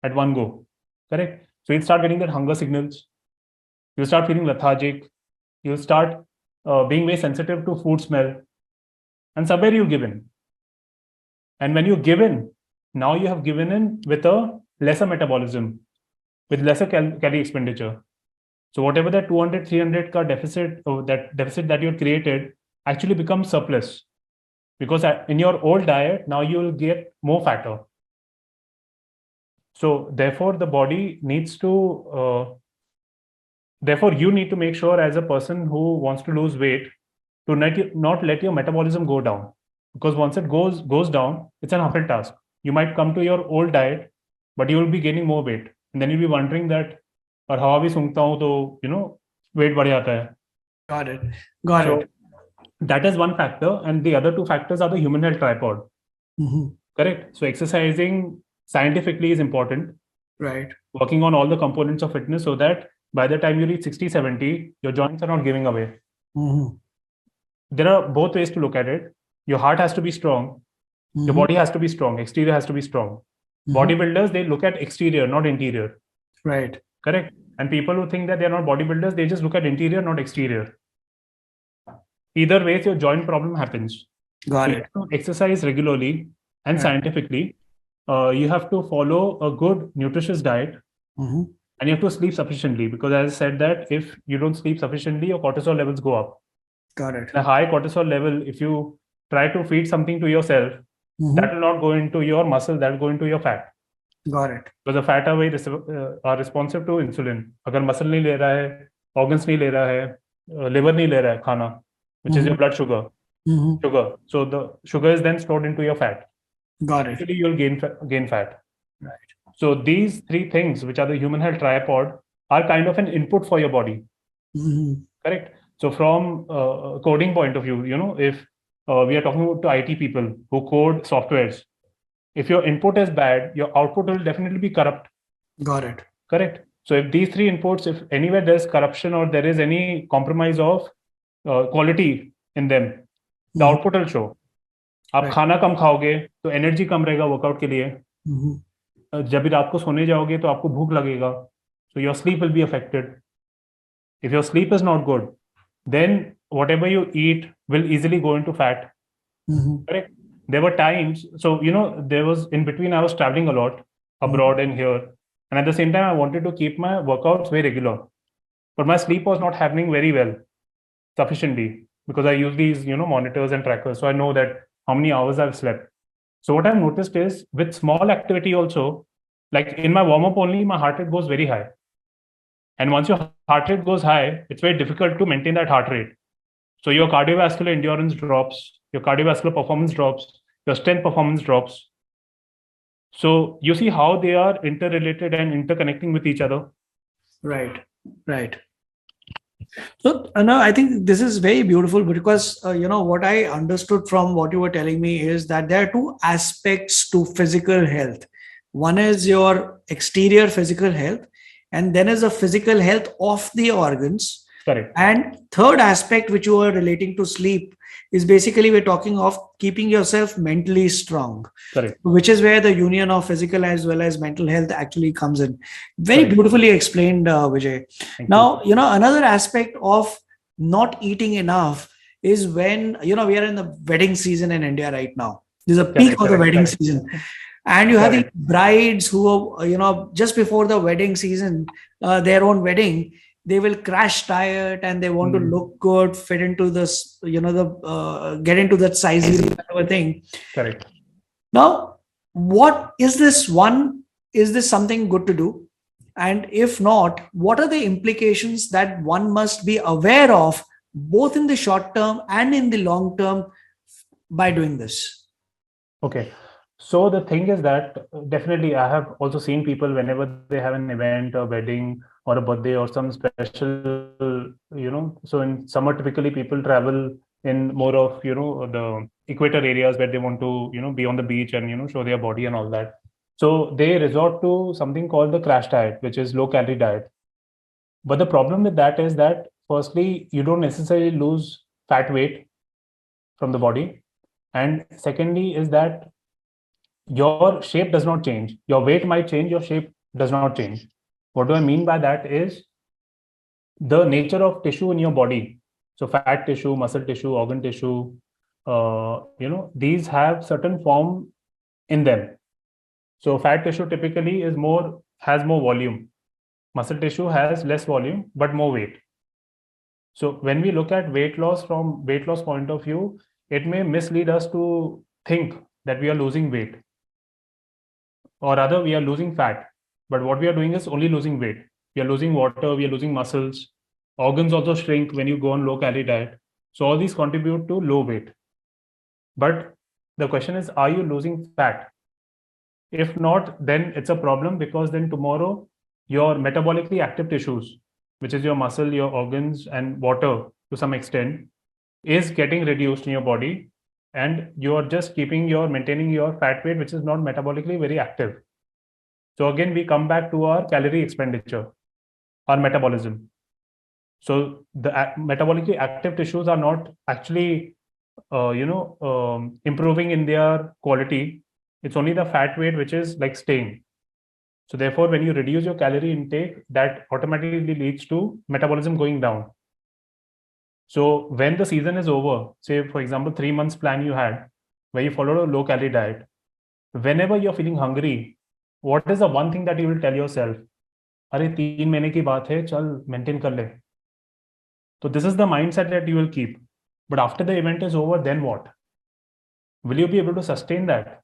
at one go, correct? So you'll start getting that hunger signals. You'll start feeling lethargic. You'll start being very sensitive to food smell. And somewhere you'll give in. And when you give in, now you have given in with a lesser metabolism, with lesser calorie expenditure. So whatever that 200, 300 ka deficit, or that deficit that you created actually becomes surplus. Because in your old diet, now you will get more fatter. So therefore, the body needs to, therefore you need to make sure as a person who wants to lose weight to not let your metabolism go down. Because once it goes down, it's an uphill task. You might come to your old diet but you will be gaining more weight. And then you'll be wondering that, और हवा भी सूंघता हूँ तो, weight बढ़ जाता है. Got it. Got So it. that is one factor. And the other two factors are the human health tripod. Mhm. Correct. So exercising scientifically is important. Right. Working on all the components of fitness so that by the time you reach 60, 70, your joints are not giving away. Mhm. There are both ways to look at it. Your heart has to be strong. Your Mhm. body has to be strong. Exterior has to be strong. Mhm. Bodybuilders, they look at exterior, not interior. Right. Correct. And people who think that they're not bodybuilders, they just look at interior, not exterior. Either way, your joint problem happens. Got So it. you have to exercise regularly and Right. scientifically. You have to follow a good, nutritious diet. Mhm. And you have to sleep sufficiently, because as I said that if you don't sleep sufficiently, your cortisol levels go up. Got it. A high cortisol level, if you try to feed something to yourself, Mhm. that will not go into your muscle, that will go into your fat. Got it. Because the fat are are responsive to insulin. अगर muscle नहीं ले रहा है, organs नहीं ले रहा है, liver नहीं ले रहा है खाना, which is your blood sugar. Mhm. So the sugar is then stored into your fat. Got it. Eventually, you'll gain fat. Right. So these three things, which are the human health tripod, are kind of an input for your body. Mhm. Correct. So from a coding point of view, if we are talking about to IT people who code softwares, if your input is bad, your output will definitely be corrupt. Got it. Correct. So if these three inputs, if anywhere there's corruption or there is any compromise of quality in them, the Mhm. output will show. आप Right. खाना कम खाओगे तो energy कम रहेगा workout के लिए. Mhm. जब भी रात को सोने जाओगे तो आपको भूख लगेगा. So your sleep will be affected. If your sleep is not good, then whatever you eat will easily go into fat. Mhm. Correct. There were times, so there was in between I was traveling a lot abroad and here, and at the same time I wanted to keep my workouts very regular, but my sleep was not happening very well, sufficiently, because I use these monitors and trackers, so I know that how many hours I've slept. So what I've noticed is with small activity also, like in my warm up only, my heart rate goes very high. And once your heart rate goes high, it's very difficult to maintain that heart rate. So your cardiovascular endurance drops, your cardiovascular performance drops, your strength performance drops. So you see how they are interrelated and interconnecting with each other. Right. Right. So, no, I think this is very beautiful because, what I understood from what you were telling me is that there are two aspects to physical health. One is your exterior physical health, and then is the physical health of the organs. Correct. And third aspect, which you are relating to sleep, is basically we're talking of keeping yourself mentally strong. Correct. Which is where the union of physical as well as mental health actually comes in. Very Correct. beautifully explained, Vijay. Thank Now, you. another aspect of not eating enough is when, we are in the wedding season in India right now. There's a peak of the wedding season. And you have the brides who are, just before the wedding season, their own wedding, they will crash diet and they want to look good, fit into this, get into that size kind of a thing. Correct. Now, what is this one? Is this something good to do? And if not, what are the implications that one must be aware of, both in the short term and in the long term, by doing this? Okay. So the thing is that definitely I have also seen people whenever they have an event, a wedding or a birthday or some special, so in summer, typically people travel in more of, the equator areas where they want to, be on the beach and, show their body and all that. So they resort to something called the crash diet, which is low calorie diet. But the problem with that is that firstly, you don't necessarily lose fat weight from the body. And secondly is that your shape does not change. Your weight might change, your shape does not change. What do I mean by that is the nature of tissue in your body. So fat tissue, muscle tissue, organ tissue, these have certain form in them. So fat tissue typically has more volume. Muscle tissue has less volume, but more weight. So when we look at weight loss from weight loss point of view, it may mislead us to think that we are losing weight. Or rather, we are losing fat. But what we are doing is only losing weight. We are losing water, we are losing muscles. Organs also shrink when you go on low calorie diet. So all these contribute to low weight. But the question is, are you losing fat? If not, then it's a problem, because then tomorrow your metabolically active tissues, which is your muscle, your organs, and water to some extent, is getting reduced in your body, and you are just maintaining your fat weight, which is not metabolically very active. So again, we come back to our calorie expenditure, our metabolism. So the metabolically active tissues are not actually, improving in their quality. It's only the fat weight which is like staying. So therefore, when you reduce your calorie intake, that automatically leads to metabolism going down. So when the season is over, say for example, 3 months plan you had, where you followed a low calorie diet, whenever you're feeling hungry, what is the one thing that you will tell yourself? अरे 3 महीने की बात है, चल maintain कर ले. So this is the mindset that you will keep. But after the event is over, then what? Will you be able to sustain that?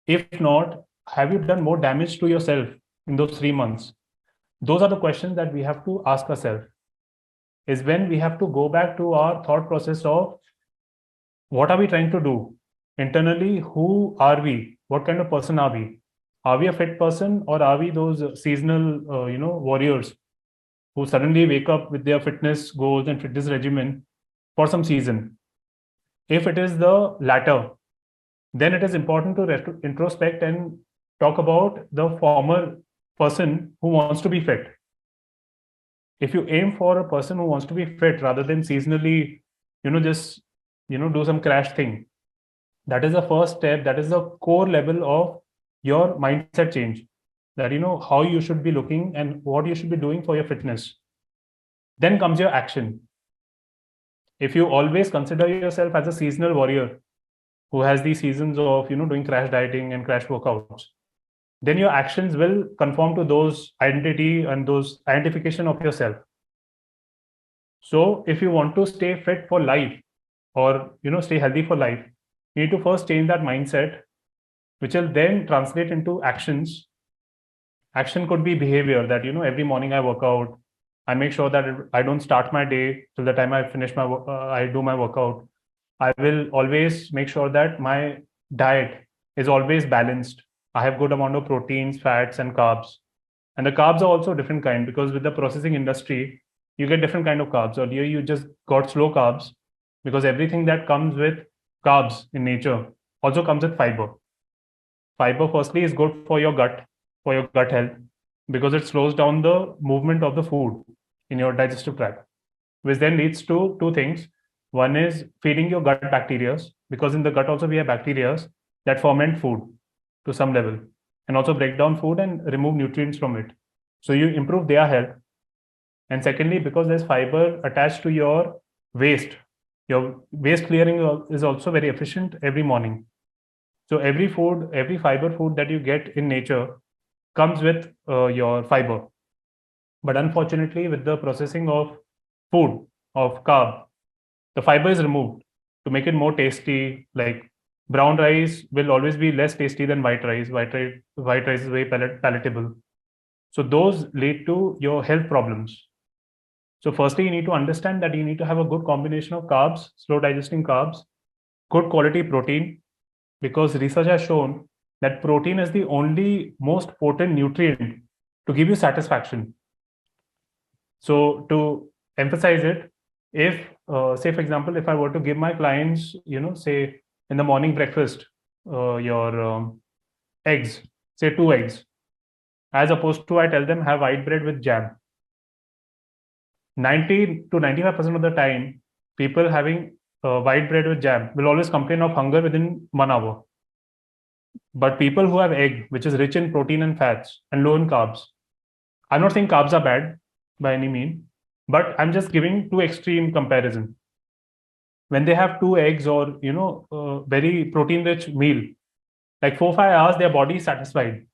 If not, have you done more damage to yourself in those 3 months? Those are the questions that we have to ask ourselves. Is when we have to go back to our thought process of what are we trying to do internally? Who are we? What kind of person are we? Are we a fit person, or are we those seasonal, warriors who suddenly wake up with their fitness goals and fitness regimen for some season? If it is the latter, then it is important to introspect and talk about the former person who wants to be fit. If you aim for a person who wants to be fit rather than seasonally, just, do some crash thing, that is the first step. That is the core level of your mindset change, that, how you should be looking and what you should be doing for your fitness. Then comes your action. If you always consider yourself as a seasonal warrior who has these seasons of, doing crash dieting and crash workouts, then your actions will conform to those identity and those identification of yourself. So if you want to stay fit for life, or, stay healthy for life, you need to first change that mindset, which will then translate into actions. Action could be behavior, that, every morning I work out. I make sure that I don't start my day till the time I finish I do my workout. I will always make sure that my diet is always balanced. I have good amount of proteins, fats, and carbs. And the carbs are also different kind, because with the processing industry, you get different kind of carbs. Earlier, you just got slow carbs, because everything that comes with carbs in nature also comes with fiber. Fiber, firstly, is good for your gut health, because it slows down the movement of the food in your digestive tract, which then leads to two things. One is feeding your gut bacteria, because in the gut also we have bacteria that ferment food to some level, and also break down food and remove nutrients from it. So you improve their health. And secondly, because there's fiber attached to your waste clearing is also very efficient every morning. So every fiber food that you get in nature comes with your fiber. But unfortunately, with the processing of food, of carb, the fiber is removed to make it more tasty. Like brown rice will always be less tasty than white rice. White rice is very palatable. So those lead to your health problems. So firstly, you need to understand that you need to have a good combination of carbs, slow digesting carbs, good quality protein, because research has shown that protein is the only most potent nutrient to give you satisfaction. So to emphasize it, if say for example, if I were to give my clients, say in the morning breakfast, your eggs, say 2 eggs, as opposed to I tell them have white bread with jam. 90 to 95% of the time, people having white bread with jam will always complain of hunger within 1 hour. But people who have egg, which is rich in protein and fats and low in carbs, I'm not saying carbs are bad by any means, but I'm just giving two extreme comparison. When they have 2 eggs or, very protein rich meal, like 4-5 hours, their body is satisfied,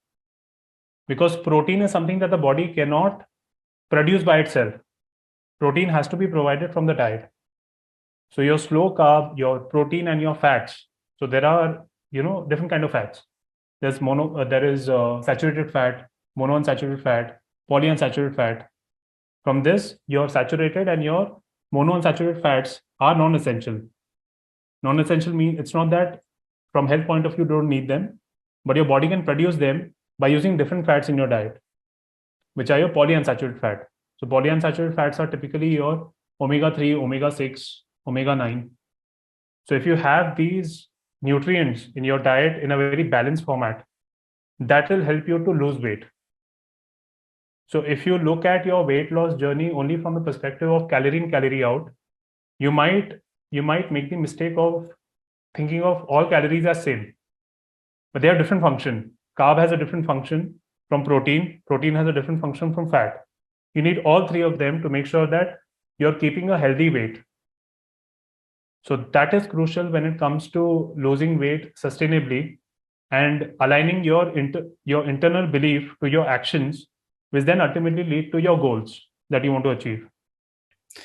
because protein is something that the body cannot produce by itself. Protein has to be provided from the diet. So your slow carb, your protein, and your fats. So there are, different kind of fats. There is saturated fat, monounsaturated fat, polyunsaturated fat. From this, your saturated and your monounsaturated fats are non-essential. Non-essential means it's not that from health point of view you don't need them, but your body can produce them by using different fats in your diet, which are your polyunsaturated fat. So polyunsaturated fats are typically your omega-3, omega-6, omega-9. So if you have these nutrients in your diet in a very balanced format, that will help you to lose weight. So if you look at your weight loss journey only from the perspective of calorie in, calorie out, you might make the mistake of thinking of all calories as same, but they have different function. Carb has a different function from protein. Protein has a different function from fat. You need all three of them to make sure that you're keeping a healthy weight. So that is crucial when it comes to losing weight sustainably and aligning your internal belief to your actions, which then ultimately lead to your goals that you want to achieve.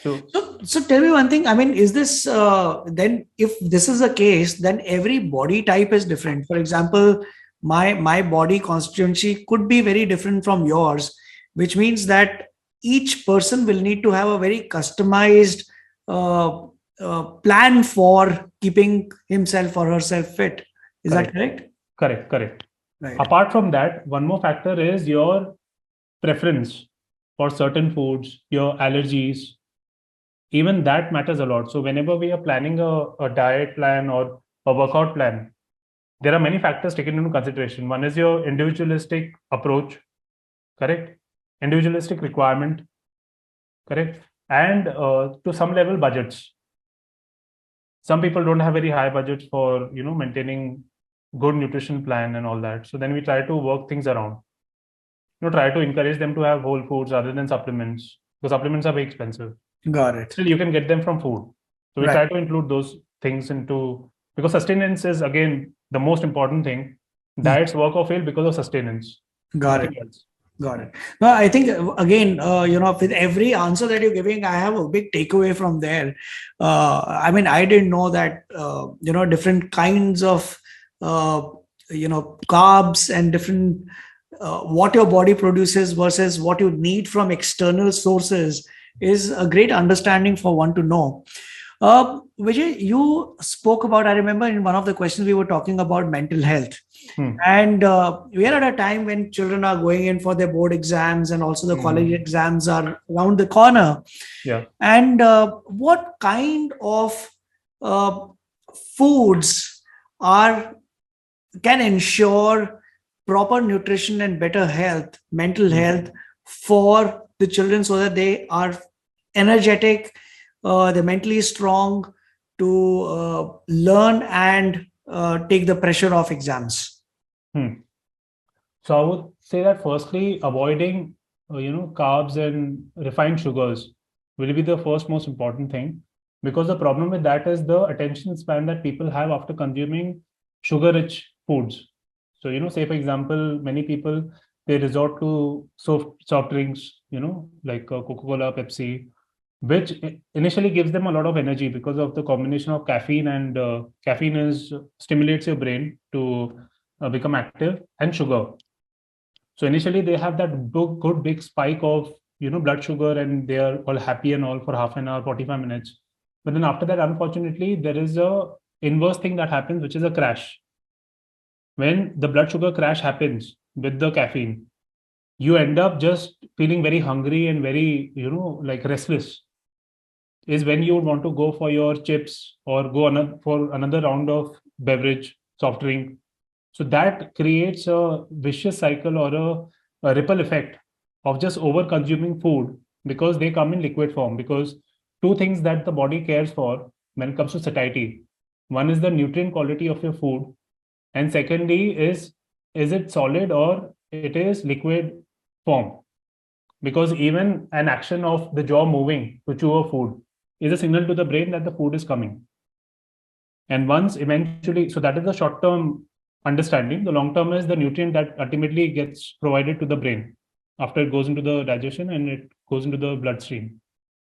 So tell me one thing. I mean, is this then if this is the case, then every body type is different. For example, my body constituency could be very different from yours, which means that each person will need to have a very customized uh, plan for keeping himself or herself fit. Is that correct? Correct. Right. Apart from that, one more factor is your preference for certain foods, your allergies. Even that matters a lot. So whenever we are planning a diet plan or a workout plan, there are many factors taken into consideration. One is your individualistic approach, correct? Individualistic requirement, correct? And to some level, budgets. Some people don't have very high budgets for maintaining good nutrition plan and all that. So then we try to work things around. Try to encourage them to have whole foods rather than supplements, because supplements are very expensive. Got it. Still, you can get them from food. So we Right. try to include those things into, because sustenance is again the most important thing. Diets work or fail because of sustenance. Got Nothing it. else. Got it. No, I think again, with every answer that you're giving, I have a big takeaway from there. I mean, I didn't know that different kinds of carbs and different what your body produces versus what you need from external sources is a great understanding for one to know. Vijay, you spoke about, I remember in one of the questions we were talking about mental health. And we are at a time when children are going in for their board exams and also the college exams are around the corner. Yeah. And what kind of foods can ensure proper nutrition and better health, mental health for the children so that they are energetic, they're mentally strong to learn and take the pressure off exams? So I would say that firstly, avoiding carbs and refined sugars will be the first most important thing, because the problem with that is the attention span that people have after consuming sugar-rich foods. So say for example, many people, they resort to soft drinks, like Coca-Cola, Pepsi, which initially gives them a lot of energy because of the combination of caffeine, and caffeine stimulates your brain to become active, and sugar. So initially they have that good big spike of blood sugar, and they are all happy and all for half an hour, 45 minutes. But then after that, unfortunately, there is a inverse thing that happens, which is a crash. When the blood sugar crash happens with the caffeine, you end up just feeling very hungry and very like restless. Is when you would want to go for your chips or go for another round of beverage, soft drink. So that creates a vicious cycle or a ripple effect of just over consuming food, because they come in liquid form. Because two things that the body cares for when it comes to satiety: one is the nutrient quality of your food, and secondly is it solid or it is liquid form. Because even an action of the jaw moving to chew a food is a signal to the brain that the food is coming. And once eventually, so that is the short term understanding. The long term is the nutrient that ultimately gets provided to the brain after it goes into the digestion and it goes into the bloodstream.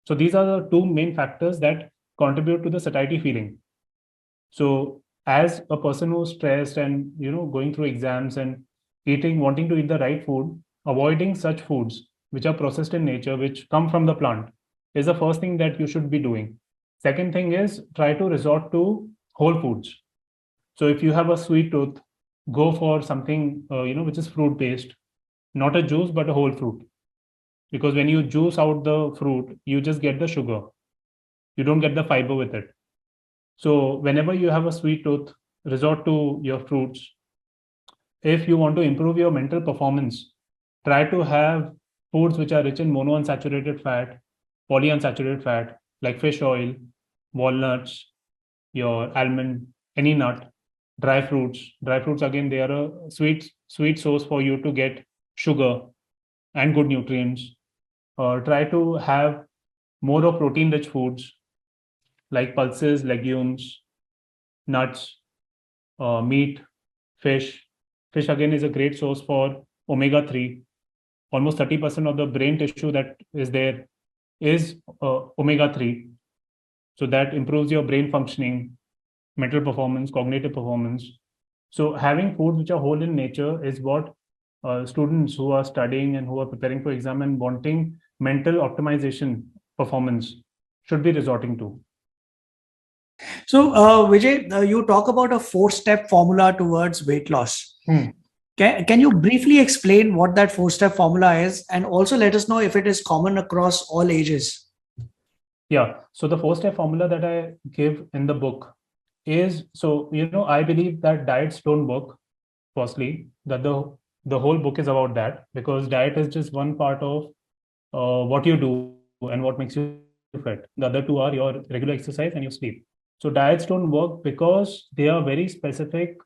So these are the two main factors that contribute to the satiety feeling. So as a person who's stressed and going through exams and wanting to eat the right food, avoiding such foods which are processed in nature, which come from the plant, is the first thing that you should be doing. Second thing is try to resort to whole foods. So if you have a sweet tooth, go for something, which is fruit based, not a juice, but a whole fruit. Because when you juice out the fruit, you just get the sugar. You don't get the fiber with it. So whenever you have a sweet tooth, resort to your fruits. If you want to improve your mental performance, try to have foods which are rich in monounsaturated fat, polyunsaturated fat, like fish oil, walnuts, your almond, any nut, dry fruits. Dry fruits, again, they are a sweet source for you to get sugar and good nutrients. Try to have more of protein rich foods like pulses, legumes, nuts, meat, fish. Fish, again, is a great source for omega 3. Almost 30% of the brain tissue that is there is omega 3. So that improves your brain functioning, mental performance, cognitive performance. So having foods which are whole in nature is what students who are studying and who are preparing for exam and wanting mental optimization performance should be resorting to. So, Vijay, you talk about a four-step formula towards weight loss. Can you briefly explain what that four-step formula is, and also let us know if it is common across all ages? Yeah. So the four-step formula that I give in the book is, so I believe that diets don't work. Firstly, that the whole book is about that, because diet is just one part of what you do and what makes you fit. The other two are your regular exercise and your sleep. So diets don't work because they are very specific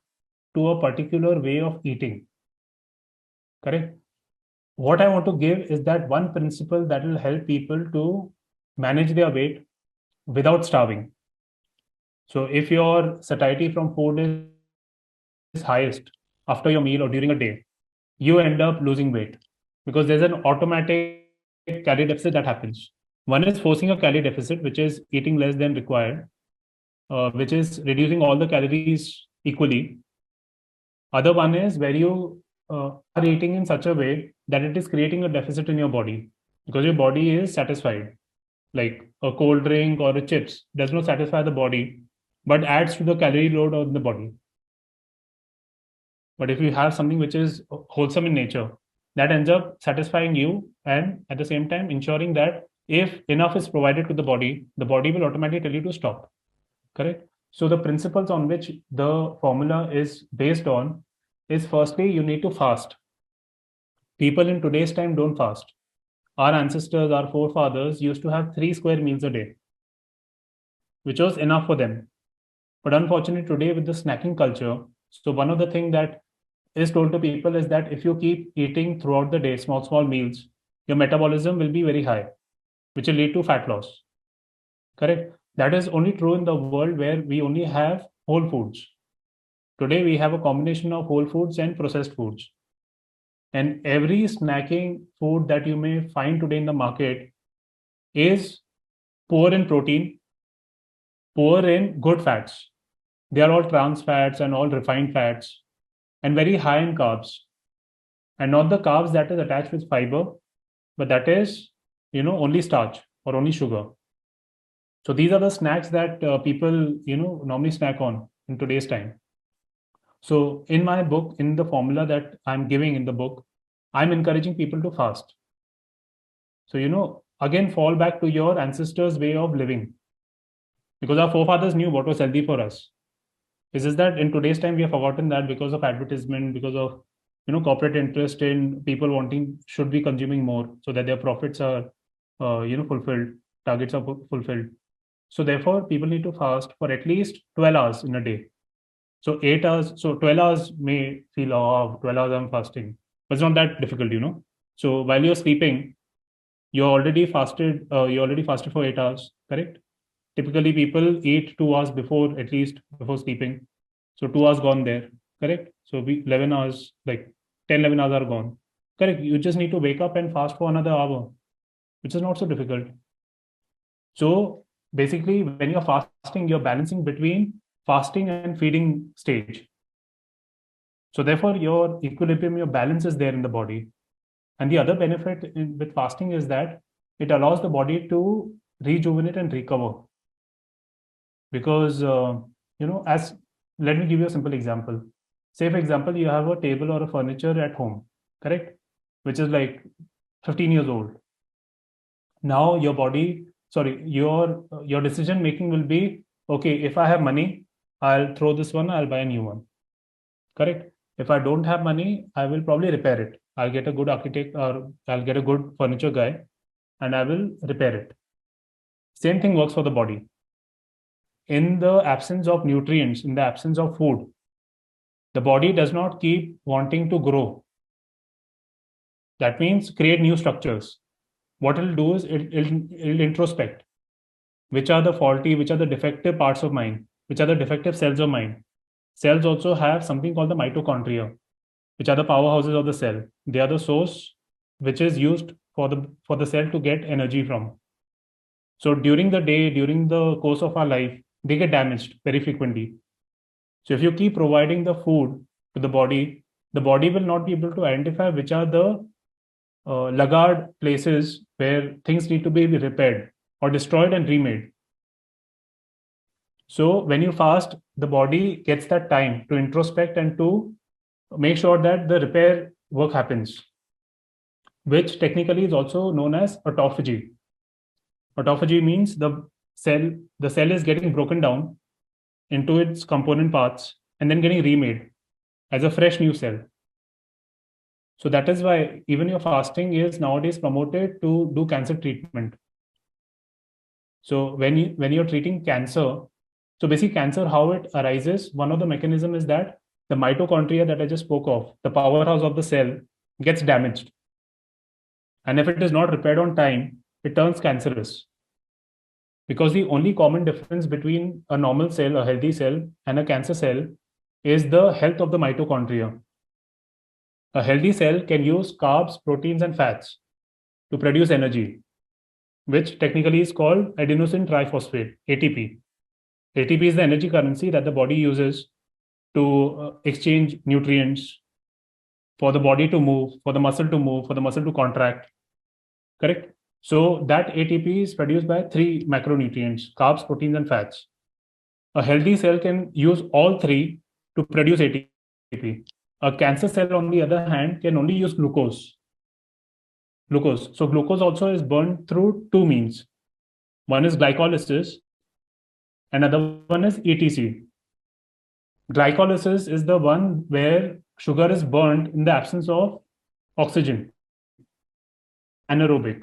to a particular way of eating. Correct. What I want to give is that one principle that will help people to manage their weight without starving. So if your satiety from food is highest after your meal or during a day, you end up losing weight, because there's an automatic calorie deficit that happens. One is forcing a calorie deficit, which is eating less than required, which is reducing all the calories equally. Other one is where you are eating in such a way that it is creating a deficit in your body, because your body is satisfied. Like a cold drink or a chips does not satisfy the body, but adds to the calorie load on the body. But if you have something which is wholesome in nature, that ends up satisfying you, and at the same time ensuring that if enough is provided to the body will automatically tell you to stop. Correct. So the principles on which the formula is based on is, firstly, you need to fast. People in today's time don't fast. Our ancestors, our forefathers used to have 3 square meals a day, which was enough for them. But unfortunately, today with the snacking culture, so one of the things that is told to people is that if you keep eating throughout the day, small meals, your metabolism will be very high, which will lead to fat loss. Correct. That is only true in the world where we only have whole foods. Today, we have a combination of whole foods and processed foods. And every snacking food that you may find today in the market is poor in protein, poor in good fats. They are all trans fats and all refined fats, and very high in carbs. And not the carbs that is attached with fiber, but that is, only starch or only sugar. So these are the snacks that people, normally snack on in today's time. So in my book, in the formula that I'm giving in the book, I'm encouraging people to fast. So, again, fall back to your ancestors' way of living, because our forefathers knew what was healthy for us. It's just that in today's time, we have forgotten that because of advertisement, because of, corporate interest in people wanting, should be consuming more so that their profits are, fulfilled, targets are fulfilled. So therefore, people need to fast for at least 12 hours in a day. So 8 hours, so 12 hours may feel, oh, 12 hours I'm fasting. But it's not that difficult, So while you're sleeping, you already fasted for 8 hours, correct? Typically, people eat 2 hours before, at least before sleeping. So 2 hours gone there, correct? So 11 hours, like 10, 11 hours are gone. Correct. You just need to wake up and fast for another hour, which is not so difficult. So basically, when you're fasting, you're balancing between fasting and feeding stage. So therefore, your equilibrium, your balance is there in the body. And the other benefit with fasting is that it allows the body to rejuvenate and recover. Because, as let me give you a simple example. Say, for example, you have a table or a furniture at home, correct? Which is like 15 years old. Now your decision making will be, okay, if I have money, I'll throw this one, I'll buy a new one, correct? If I don't have money, I will probably repair it. I'll get a good architect or I'll get a good furniture guy and I will repair it. Same thing works for the body. In the absence of nutrients, in the absence of food, the body does not keep wanting to grow. That means create new structures. What it'll do is it'll introspect. Which are the faulty, which are the defective parts of mine, which are the defective cells of mine. Cells also have something called the mitochondria, which are the powerhouses of the cell. They are the source which is used for the cell to get energy from. So during the day, during the course of our life, they get damaged very frequently. So if you keep providing the food to the body will not be able to identify which are the laggard places where things need to be repaired or destroyed and remade. So when you fast, the body gets that time to introspect and to make sure that the repair work happens, which technically is also known as autophagy. Autophagy means the cell is getting broken down into its component parts and then getting remade as a fresh new cell. So that is why even your fasting is nowadays promoted to do cancer treatment. So when you're treating cancer, so basically cancer, how it arises, one of the mechanism is that the mitochondria that I just spoke of, the powerhouse of the cell, gets damaged. And if it is not repaired on time, it turns cancerous. Because the only common difference between a normal cell, a healthy cell, and a cancer cell is the health of the mitochondria. A healthy cell can use carbs, proteins, and fats to produce energy, which technically is called adenosine triphosphate, ATP. ATP is the energy currency that the body uses to exchange nutrients for the body to move, for the muscle to move, for the muscle to contract. Correct? So that ATP is produced by 3 macronutrients, carbs, proteins, and fats. A healthy cell can use all 3 to produce ATP. A cancer cell, on the other hand, can only use glucose. So glucose also is burned through 2 means. One is glycolysis, another one is ETC. Glycolysis is the one where sugar is burned in the absence of oxygen, anaerobic.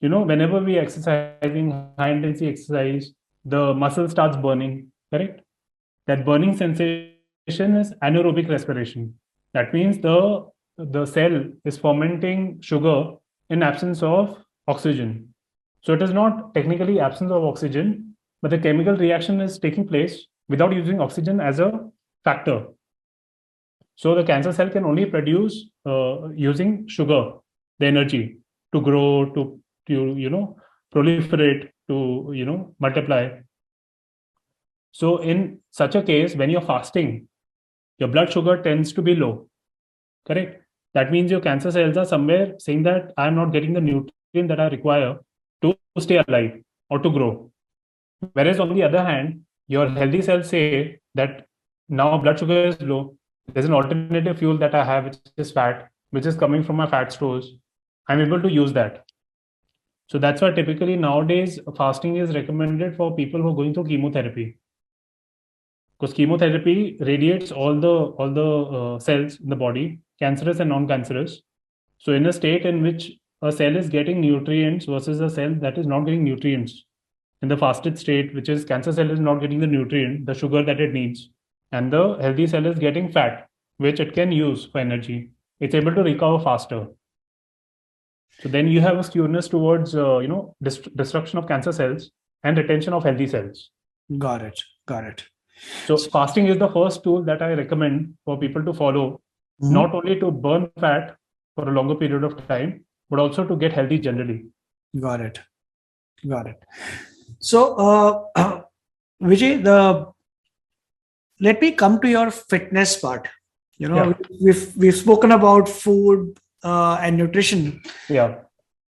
Whenever we exercising high intensity exercise, the muscle starts burning, correct? That burning sensation is anaerobic respiration. That means the cell is fermenting sugar in absence of oxygen. So it is not technically absence of oxygen, but the chemical reaction is taking place without using oxygen as a factor. So the cancer cell can only produce using sugar, the energy to grow, to proliferate, to multiply. So in such a case, when you're fasting, your blood sugar tends to be low, correct? That means your cancer cells are somewhere saying that I'm not getting the nutrient that I require to stay alive or to grow. Whereas on the other hand, your healthy cells say that now blood sugar is low. There's an alternative fuel that I have, which is fat, which is coming from my fat stores. I'm able to use that. So that's why typically nowadays fasting is recommended for people who are going through chemotherapy. Because chemotherapy radiates all the cells in the body, cancerous and non-cancerous. So in a state in which a cell is getting nutrients versus a cell that is not getting nutrients, in the fasted state, which is cancer cell is not getting the nutrient, the sugar that it needs, and the healthy cell is getting fat, which it can use for energy, it's able to recover faster. So then you have a skewness towards destruction of cancer cells and retention of healthy cells. Got it. So fasting is the first tool that I recommend for people to follow, not only to burn fat for a longer period of time, but also to get healthy generally. Got it. So, Vijay, let me come to your fitness part. We've spoken about food and nutrition. Yeah.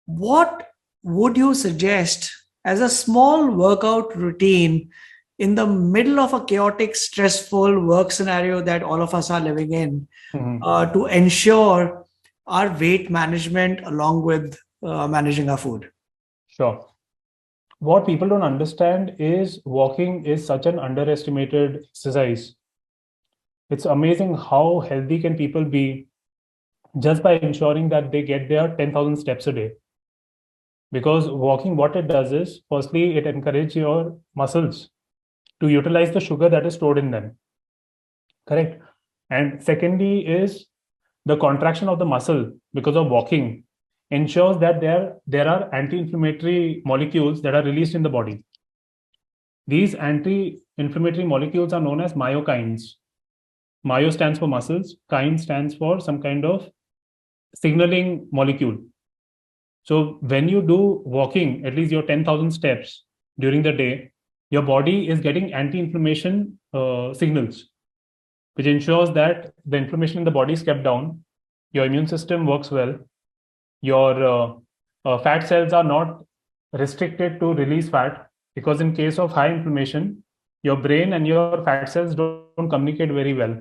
What would you suggest as a small workout routine in the middle of a chaotic, stressful work scenario that all of us are living in, to ensure our weight management along with managing our food? Sure. What people don't understand is walking is such an underestimated exercise. It's amazing how healthy can people be just by ensuring that they get their 10,000 steps a day. Because walking, what it does is, firstly, it encourages your muscles to utilize the sugar that is stored in them. Correct. And secondly is the contraction of the muscle because of walking ensures that there are anti-inflammatory molecules that are released in the body. These anti-inflammatory molecules are known as myokines. Myo stands for muscles, kine stands for some kind of signaling molecule. So when you do walking, at least your 10,000 steps during the day, your body is getting anti-inflammation signals, which ensures that the inflammation in the body is kept down. Your immune system works well. Your fat cells are not restricted to release fat, because in case of high inflammation, your brain and your fat cells don't communicate very well.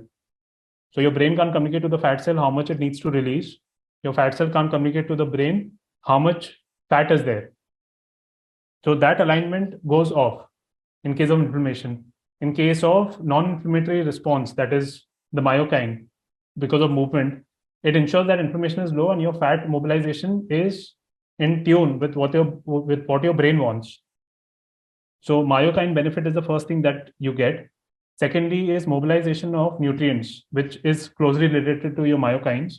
So your brain can't communicate to the fat cell how much it needs to release. Your fat cell can't communicate to the brain how much fat is there. So that alignment goes off in case of inflammation. In case of non-inflammatory response, that is the myokine, because of movement, it ensures that inflammation is low and your fat mobilization is in tune with what your brain wants. So myokine benefit is the first thing that you get. Secondly is mobilization of nutrients, which is closely related to your myokines.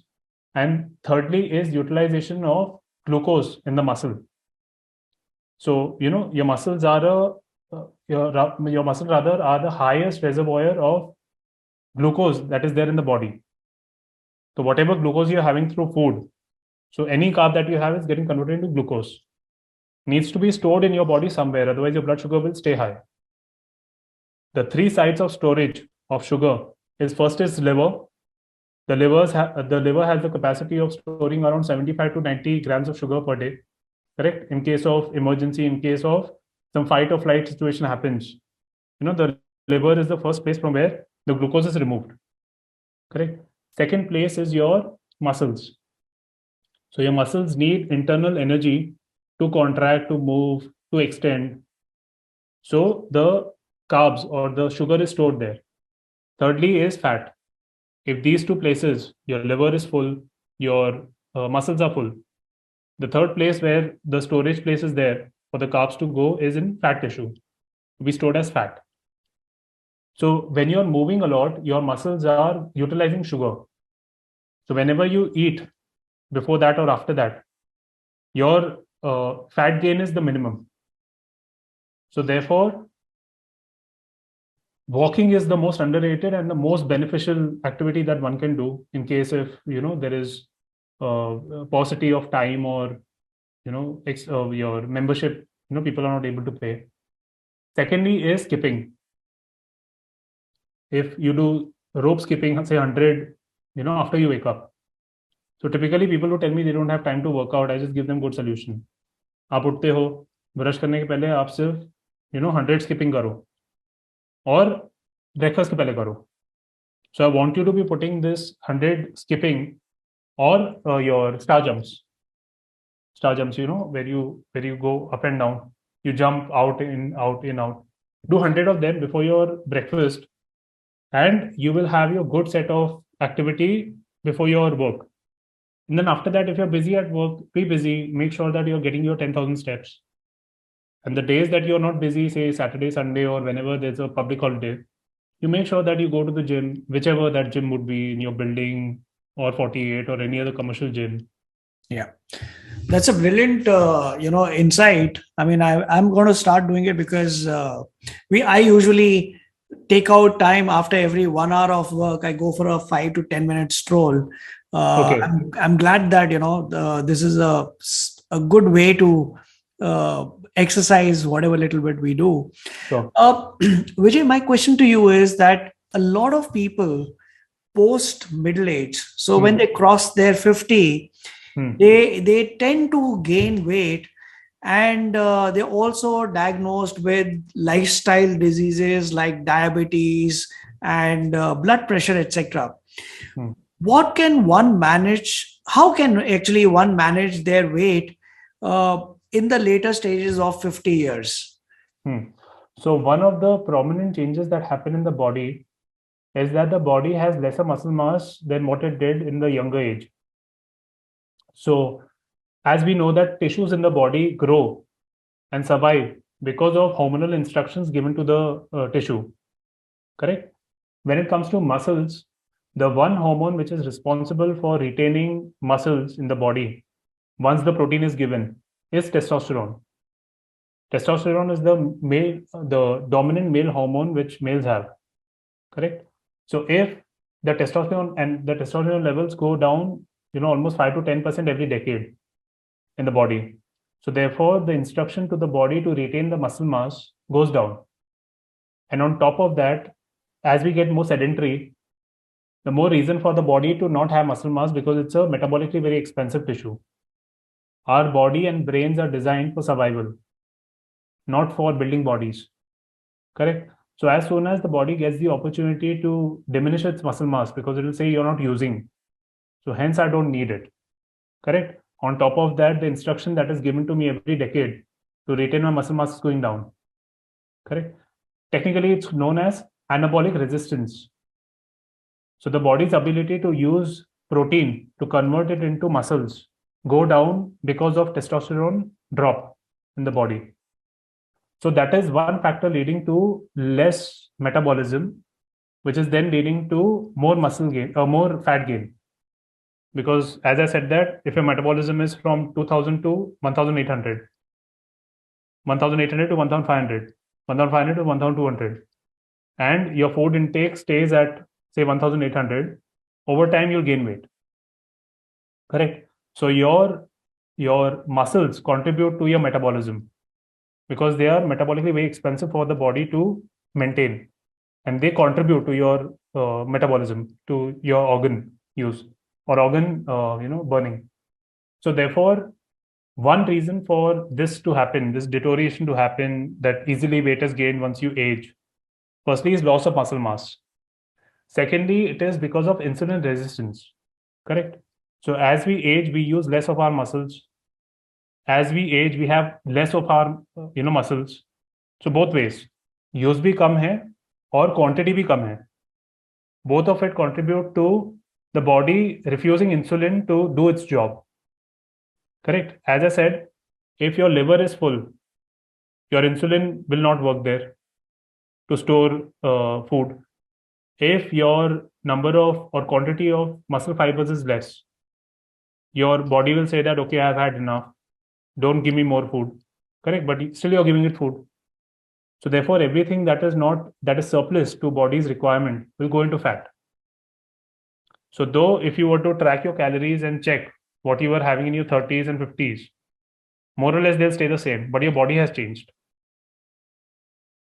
And thirdly is utilization of glucose in the muscle. So, your muscles are your muscles rather are the highest reservoir of glucose that is there in the body. So whatever glucose you're having through food, so any carb that you have is getting converted into glucose. Needs to be stored in your body somewhere, otherwise your blood sugar will stay high. The three sites of storage of sugar is first is liver. The liver has the capacity of storing around 75 to 90 grams of sugar per day. Correct? In case of emergency, in case of some fight or flight situation happens, the liver is the first place from where the glucose is removed. Correct? Second place is your muscles. So your muscles need internal energy to contract, to move, to extend. So the carbs or the sugar is stored there. Thirdly is fat. If these two places, your liver is full, your muscles are full, the third place where the storage place is there for the carbs to go is in fat tissue, to be stored as fat. So when you're moving a lot, your muscles are utilizing sugar. So whenever you eat, before that or after that, your fat gain is the minimum. So therefore, walking is the most underrated and the most beneficial activity that one can do in case if there is paucity of time or your membership, people are not able to pay. Secondly is skipping. If you do rope skipping, say 100, after you wake up. So typically people who tell me they don't have time to work out, I just give them good solution. आप उठते हो, brush करने के पहले आप सिर्फ 100 skipping करो और breakfast के पहले करो. So I want you to be putting this 100 skipping or your star jumps. Star jumps, where you go up and down, you jump out in, out in, out. Do 100 of them before your breakfast, and you will have your good set of activity before your work. And then after that, if you're busy at work, be busy. Make sure that you're getting your 10,000 steps. And the days that you're not busy, say Saturday, Sunday, or whenever there's a public holiday, you make sure that you go to the gym, whichever that gym would be in your building or 48 or any other commercial gym. Yeah, that's a brilliant, insight. I mean, I'm going to start doing it because I usually take out time after every 1 hour of work. I go for a 5 to 10 minute stroll. Okay. I'm glad that this is a good way to exercise whatever little bit we do. Sure. Vijay, my question to you is that a lot of people post middle age, so when they cross their 50, they tend to gain weight and they're also diagnosed with lifestyle diseases like diabetes and blood pressure, etc. Hmm. What can one manage? How can actually one manage their weight in the later stages of 50 years? Hmm. So one of the prominent changes that happen in the body is that the body has lesser muscle mass than what it did in the younger age. So as we know that tissues in the body grow and survive because of hormonal instructions given to the tissue, correct? When it comes to muscles, the one hormone which is responsible for retaining muscles in the body once the protein is given is testosterone. Testosterone is the dominant male hormone which males have, correct? So if the testosterone levels go down, almost 5 to 10% every decade in the body. So therefore, the instruction to the body to retain the muscle mass goes down. And on top of that, as we get more sedentary, the more reason for the body to not have muscle mass because it's a metabolically very expensive tissue. Our body and brains are designed for survival, not for building bodies. Correct? So as soon as the body gets the opportunity to diminish its muscle mass, because it will say you're not using, so hence I don't need it. Correct? On top of that, the instruction that is given to me every decade to retain my muscle mass is going down. Correct? Technically, it's known as anabolic resistance. So the body's ability to use protein to convert it into muscles go down because of testosterone drop in the body. So that is one factor leading to less metabolism, which is then leading to more muscle gain or more fat gain. Because as I said that if your metabolism is from 2000 to 1800, 1800 to 1500, 1500 to 1200, and your food intake stays at say 1800, over time you'll gain weight. Correct? So your muscles contribute to your metabolism because they are metabolically very expensive for the body to maintain, and they contribute to your metabolism, to your organ use or organ burning. So therefore, one reason for this to happen, this deterioration to happen, that easily weight is gained once you age, firstly is loss of muscle mass. Secondly, it is because of insulin resistance. Correct? So as we age, we use less of our muscles. As we age, we have less of our muscles. So both ways, use भी कम है और quantity भी कम है. Both of it contribute to the body refusing insulin to do its job. Correct? As I said, if your liver is full, your insulin will not work there to store food. If your number of or quantity of muscle fibers is less, your body will say that, okay, I've had enough. Don't give me more food. Correct? But still you're giving it food. So therefore, everything that is surplus to body's requirement will go into fat. So though if you were to track your calories and check what you were having in your 30s and 50s, more or less they'll stay the same, but your body has changed.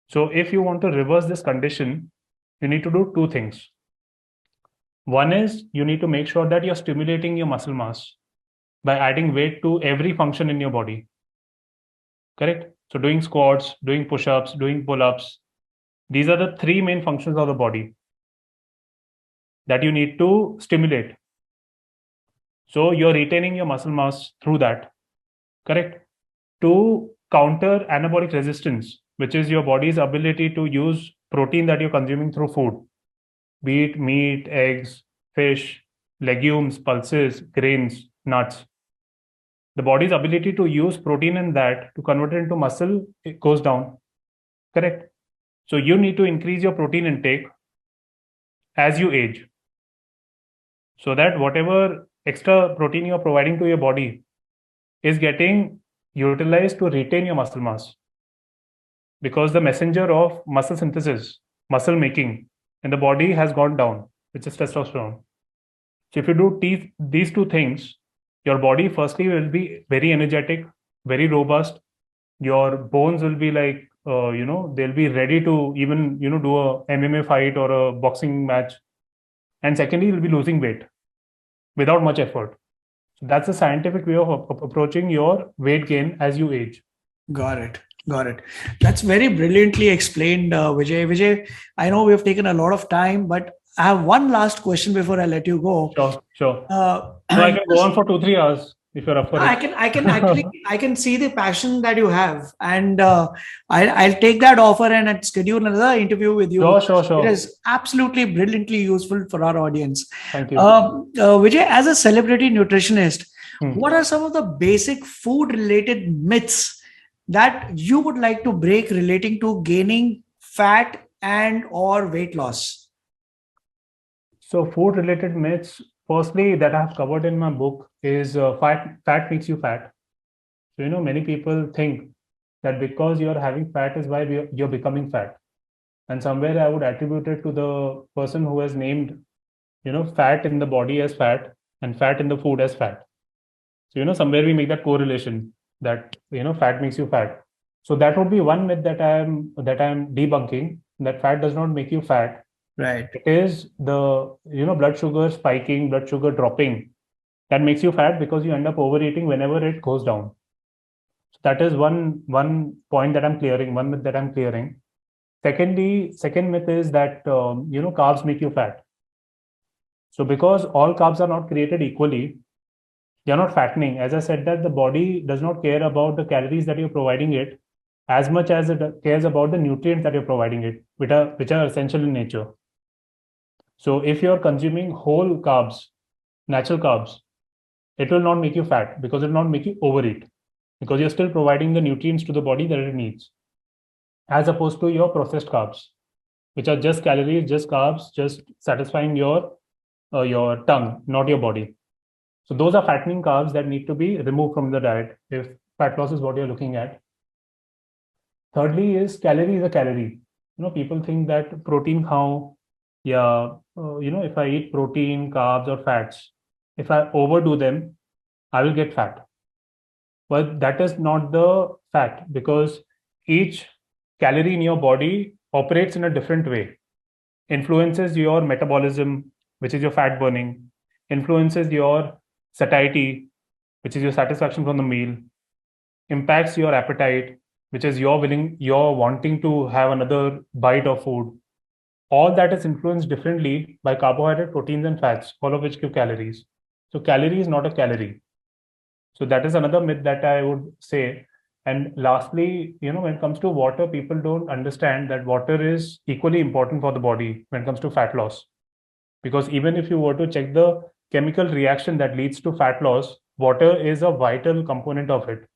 So if you want to reverse this condition, you need to do two things. One is you need to make sure that you're stimulating your muscle mass by adding weight to every function in your body. Correct? So doing squats, doing push-ups, doing pull-ups, these are the three main functions of the body that you need to stimulate. So you're retaining your muscle mass through that. Correct? To counter anabolic resistance, which is your body's ability to use protein that you're consuming through food, be it meat, eggs, fish, legumes, pulses, grains, nuts. The body's ability to use protein in that to convert it into muscle, it goes down. Correct? So you need to increase your protein intake as you age, so that whatever extra protein you're providing to your body is getting utilized to retain your muscle mass. Because the messenger of muscle synthesis, muscle making in the body has gone down, which is testosterone. So if you do these two things, your body firstly will be very energetic, very robust. Your bones will be like, they'll be ready to even, do a MMA fight or a boxing match. And secondly, you'll be losing weight without much effort. That's a scientific way of approaching your weight gain as you age. Got it. Got it. That's very brilliantly explained, Vijay. Vijay, I know we've taken a lot of time, but I have one last question before I let you go. Sure. Uh, No, I can go just on for 2-3 hours if you're up for it. I can see the passion that you have, and I'll take that offer and I'll schedule another interview with you. It Sure. is absolutely brilliantly useful for our audience. Thank you. Vijay, as a celebrity nutritionist, Hmm. what are some of the basic food-related myths that you would like to break relating to gaining fat and or weight loss? So food related myths, firstly, that I've covered in my book is fat makes you fat. So, many people think that because you're having fat is why you're becoming fat. And somewhere I would attribute it to the person who has named, fat in the body as fat and fat in the food as fat. So, somewhere we make that correlation that, fat makes you fat. So that would be one myth that I'm debunking, that fat does not make you fat. Right. It is the, blood sugar spiking, blood sugar dropping that makes you fat because you end up overeating whenever it goes down. So that is one point that I'm clearing, one myth that I'm clearing. Second myth is that, carbs make you fat. So because all carbs are not created equally, you're not fattening. As I said, that the body does not care about the calories that you're providing it as much as it cares about the nutrients that you're providing it, which are essential in nature. So if you're consuming whole carbs, natural carbs, it will not make you fat because it will not make you overeat, because you're still providing the nutrients to the body that it needs, as opposed to your processed carbs, which are just calories, just carbs, just satisfying your tongue, not your body. So those are fattening carbs that need to be removed from the diet if fat loss is what you're looking at. Thirdly is calorie is a calorie. People think that protein how, yeah, if I eat protein, carbs or fats, if I overdo them, I will get fat. But that is not the fact, because each calorie in your body operates in a different way, influences your metabolism, which is your fat burning, influences your satiety, which is your satisfaction from the meal, impacts your appetite, which is you're wanting to have another bite of food. All that is influenced differently by carbohydrate, proteins, and fats, all of which give calories. So calorie is not a calorie. So that is another myth that I would say. And lastly, when it comes to water, people don't understand that water is equally important for the body when it comes to fat loss. Because even if you were to check the chemical reaction that leads to fat loss, water is a vital component of it.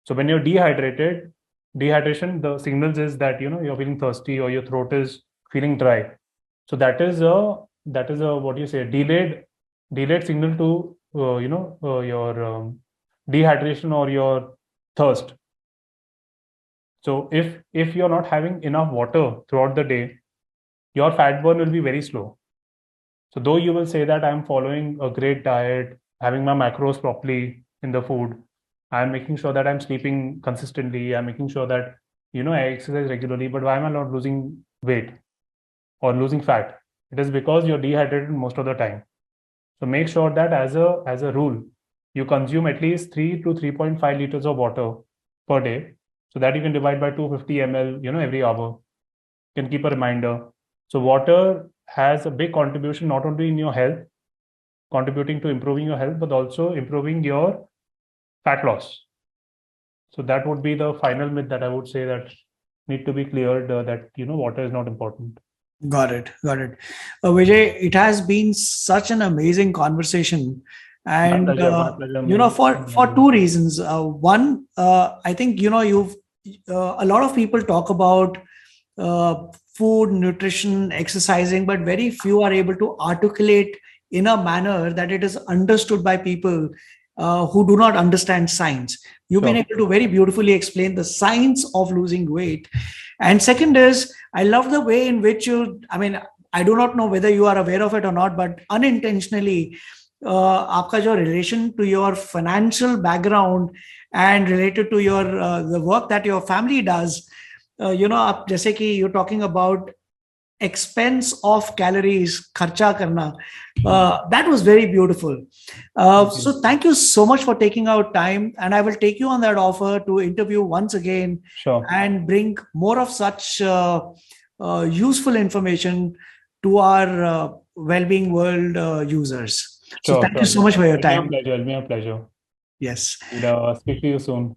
So when you're dehydrated, dehydration, the signals is that you're feeling thirsty or your throat is feeling dry. So that is a what do you say, delayed signal to your dehydration or your thirst. So if you're not having enough water throughout the day, your fat burn will be very slow. So though you will say that I'm following a great diet, having my macros properly in the food, I'm making sure that I'm sleeping consistently, I'm making sure that I exercise regularly, but why am I not losing weight or losing fat? It is because you're dehydrated most of the time. So make sure that as a rule, you consume at least 3 to 3.5 liters of water per day, so that you can divide by 250 ml, every hour. You can keep a reminder. So water has a big contribution not only in your health, contributing to improving your health, but also improving your fat loss. So that would be the final myth that I would say that need to be cleared, that water is not important. Got it. Got it. Vijay, it has been such an amazing conversation. And, My pleasure, for two reasons. One, I think, a lot of people talk about food, nutrition, exercising, but very few are able to articulate in a manner that it is understood by people who do not understand science. You've been able to very beautifully explain the science of losing weight. And second is, I love the way in which I do not know whether you are aware of it or not, but unintentionally, आपका जो relation to your financial background and related to your the work that your family does, आप जैसे कि you're talking about expense of calories, kharcha karna. That was very beautiful. So thank you so much for taking out time. And I will take you on that offer to interview once again Sure. and bring more of such useful information to our Wellbeing World users. So Sure. thank you so much for your It'll be a time. pleasure. It'll be a pleasure. Yes. And speak to you soon.